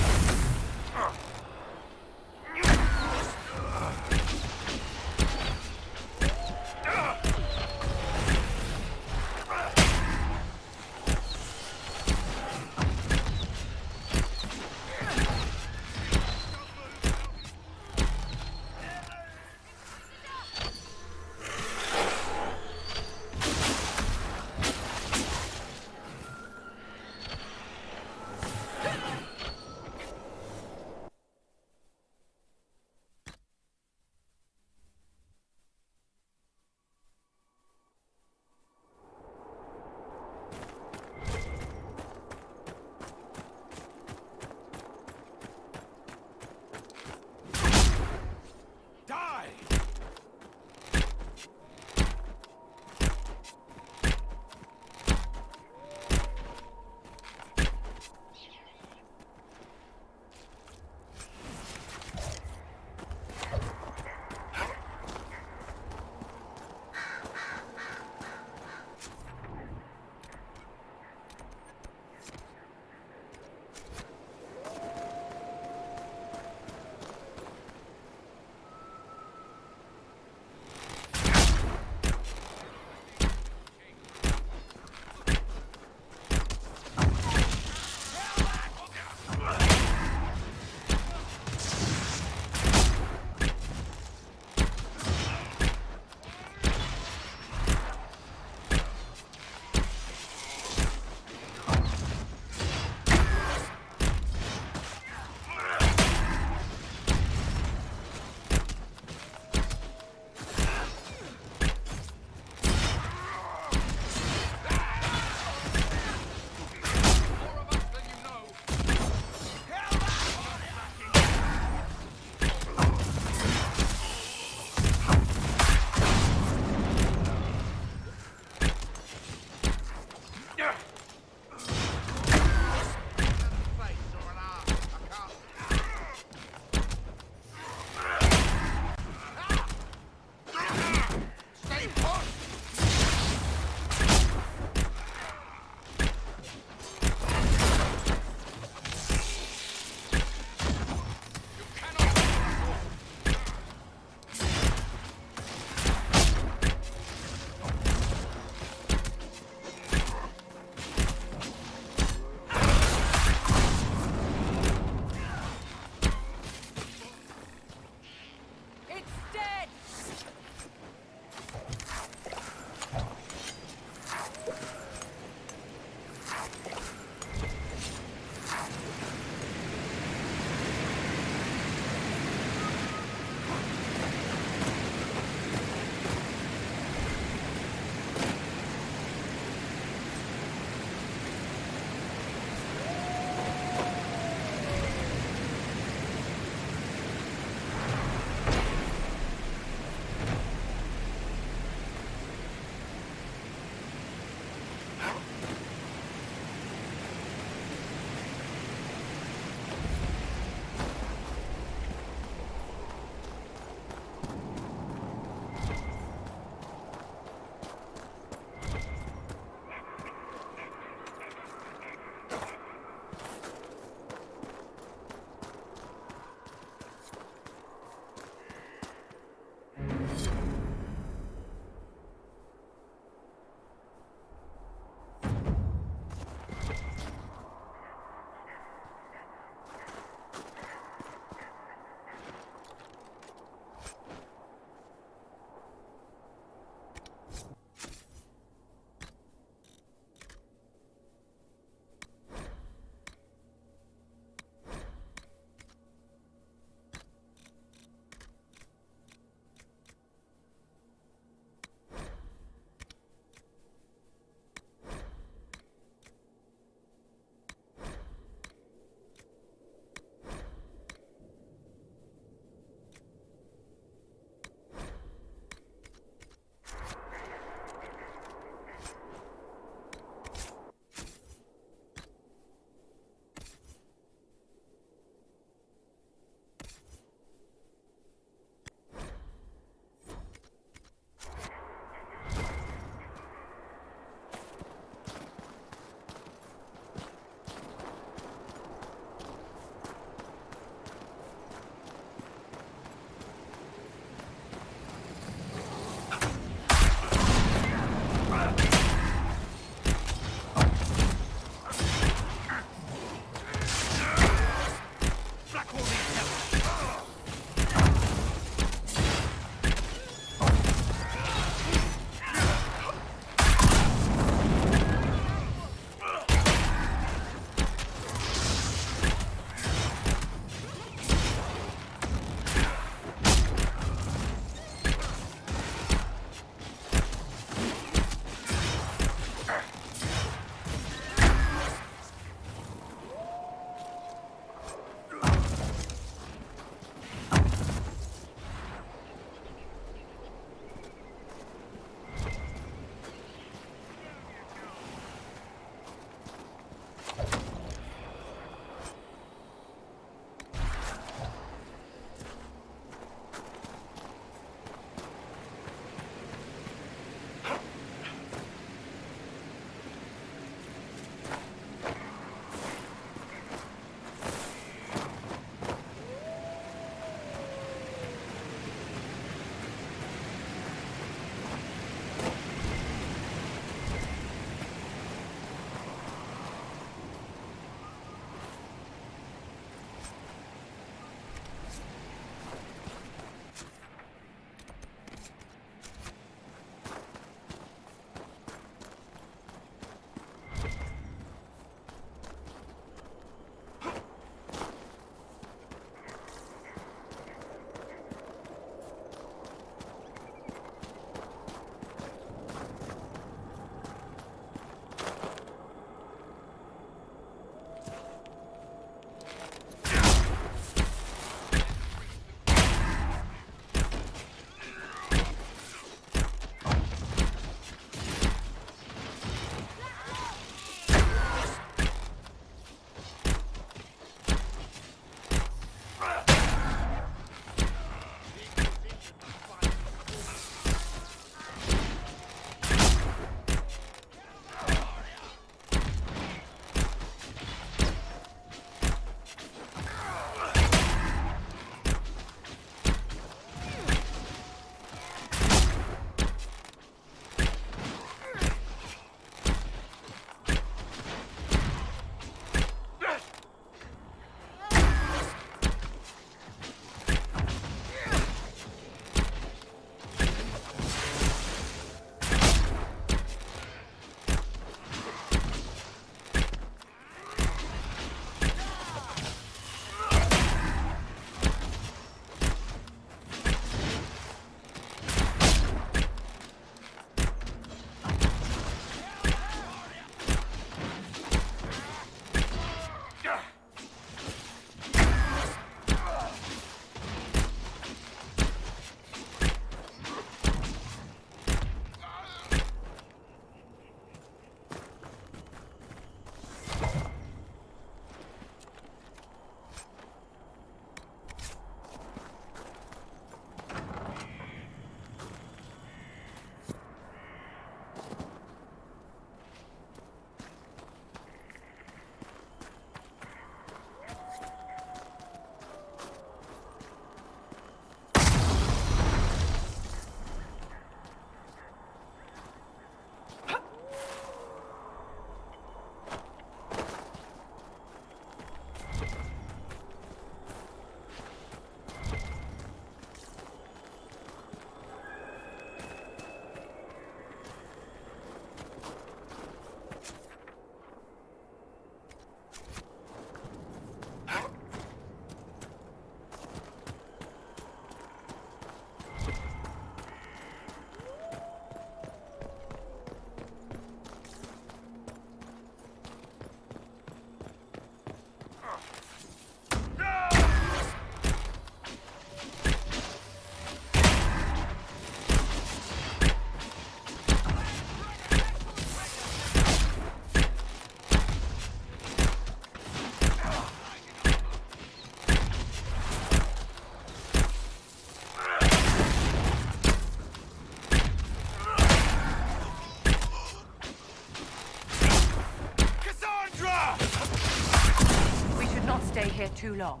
stay here too long.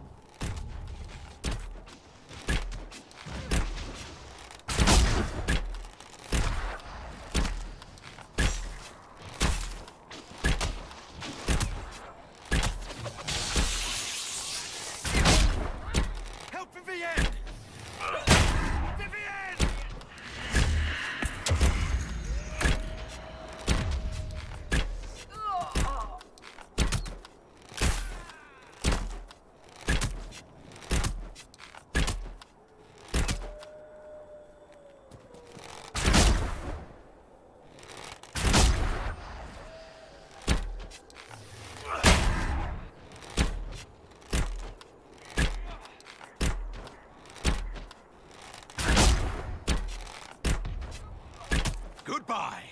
Help Vivienne! Vivienne! Goodbye.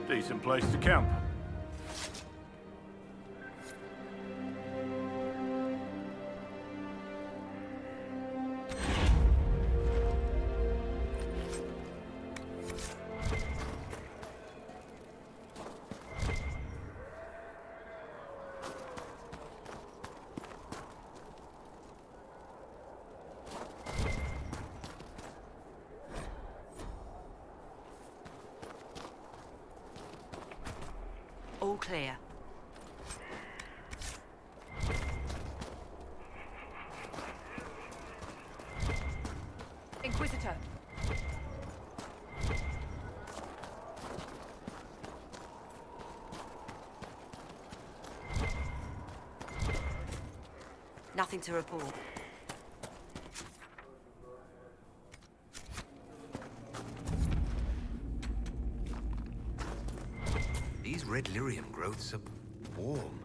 Decent place to camp. All clear. Inquisitor. Nothing to report. These red lyrium growths are warm.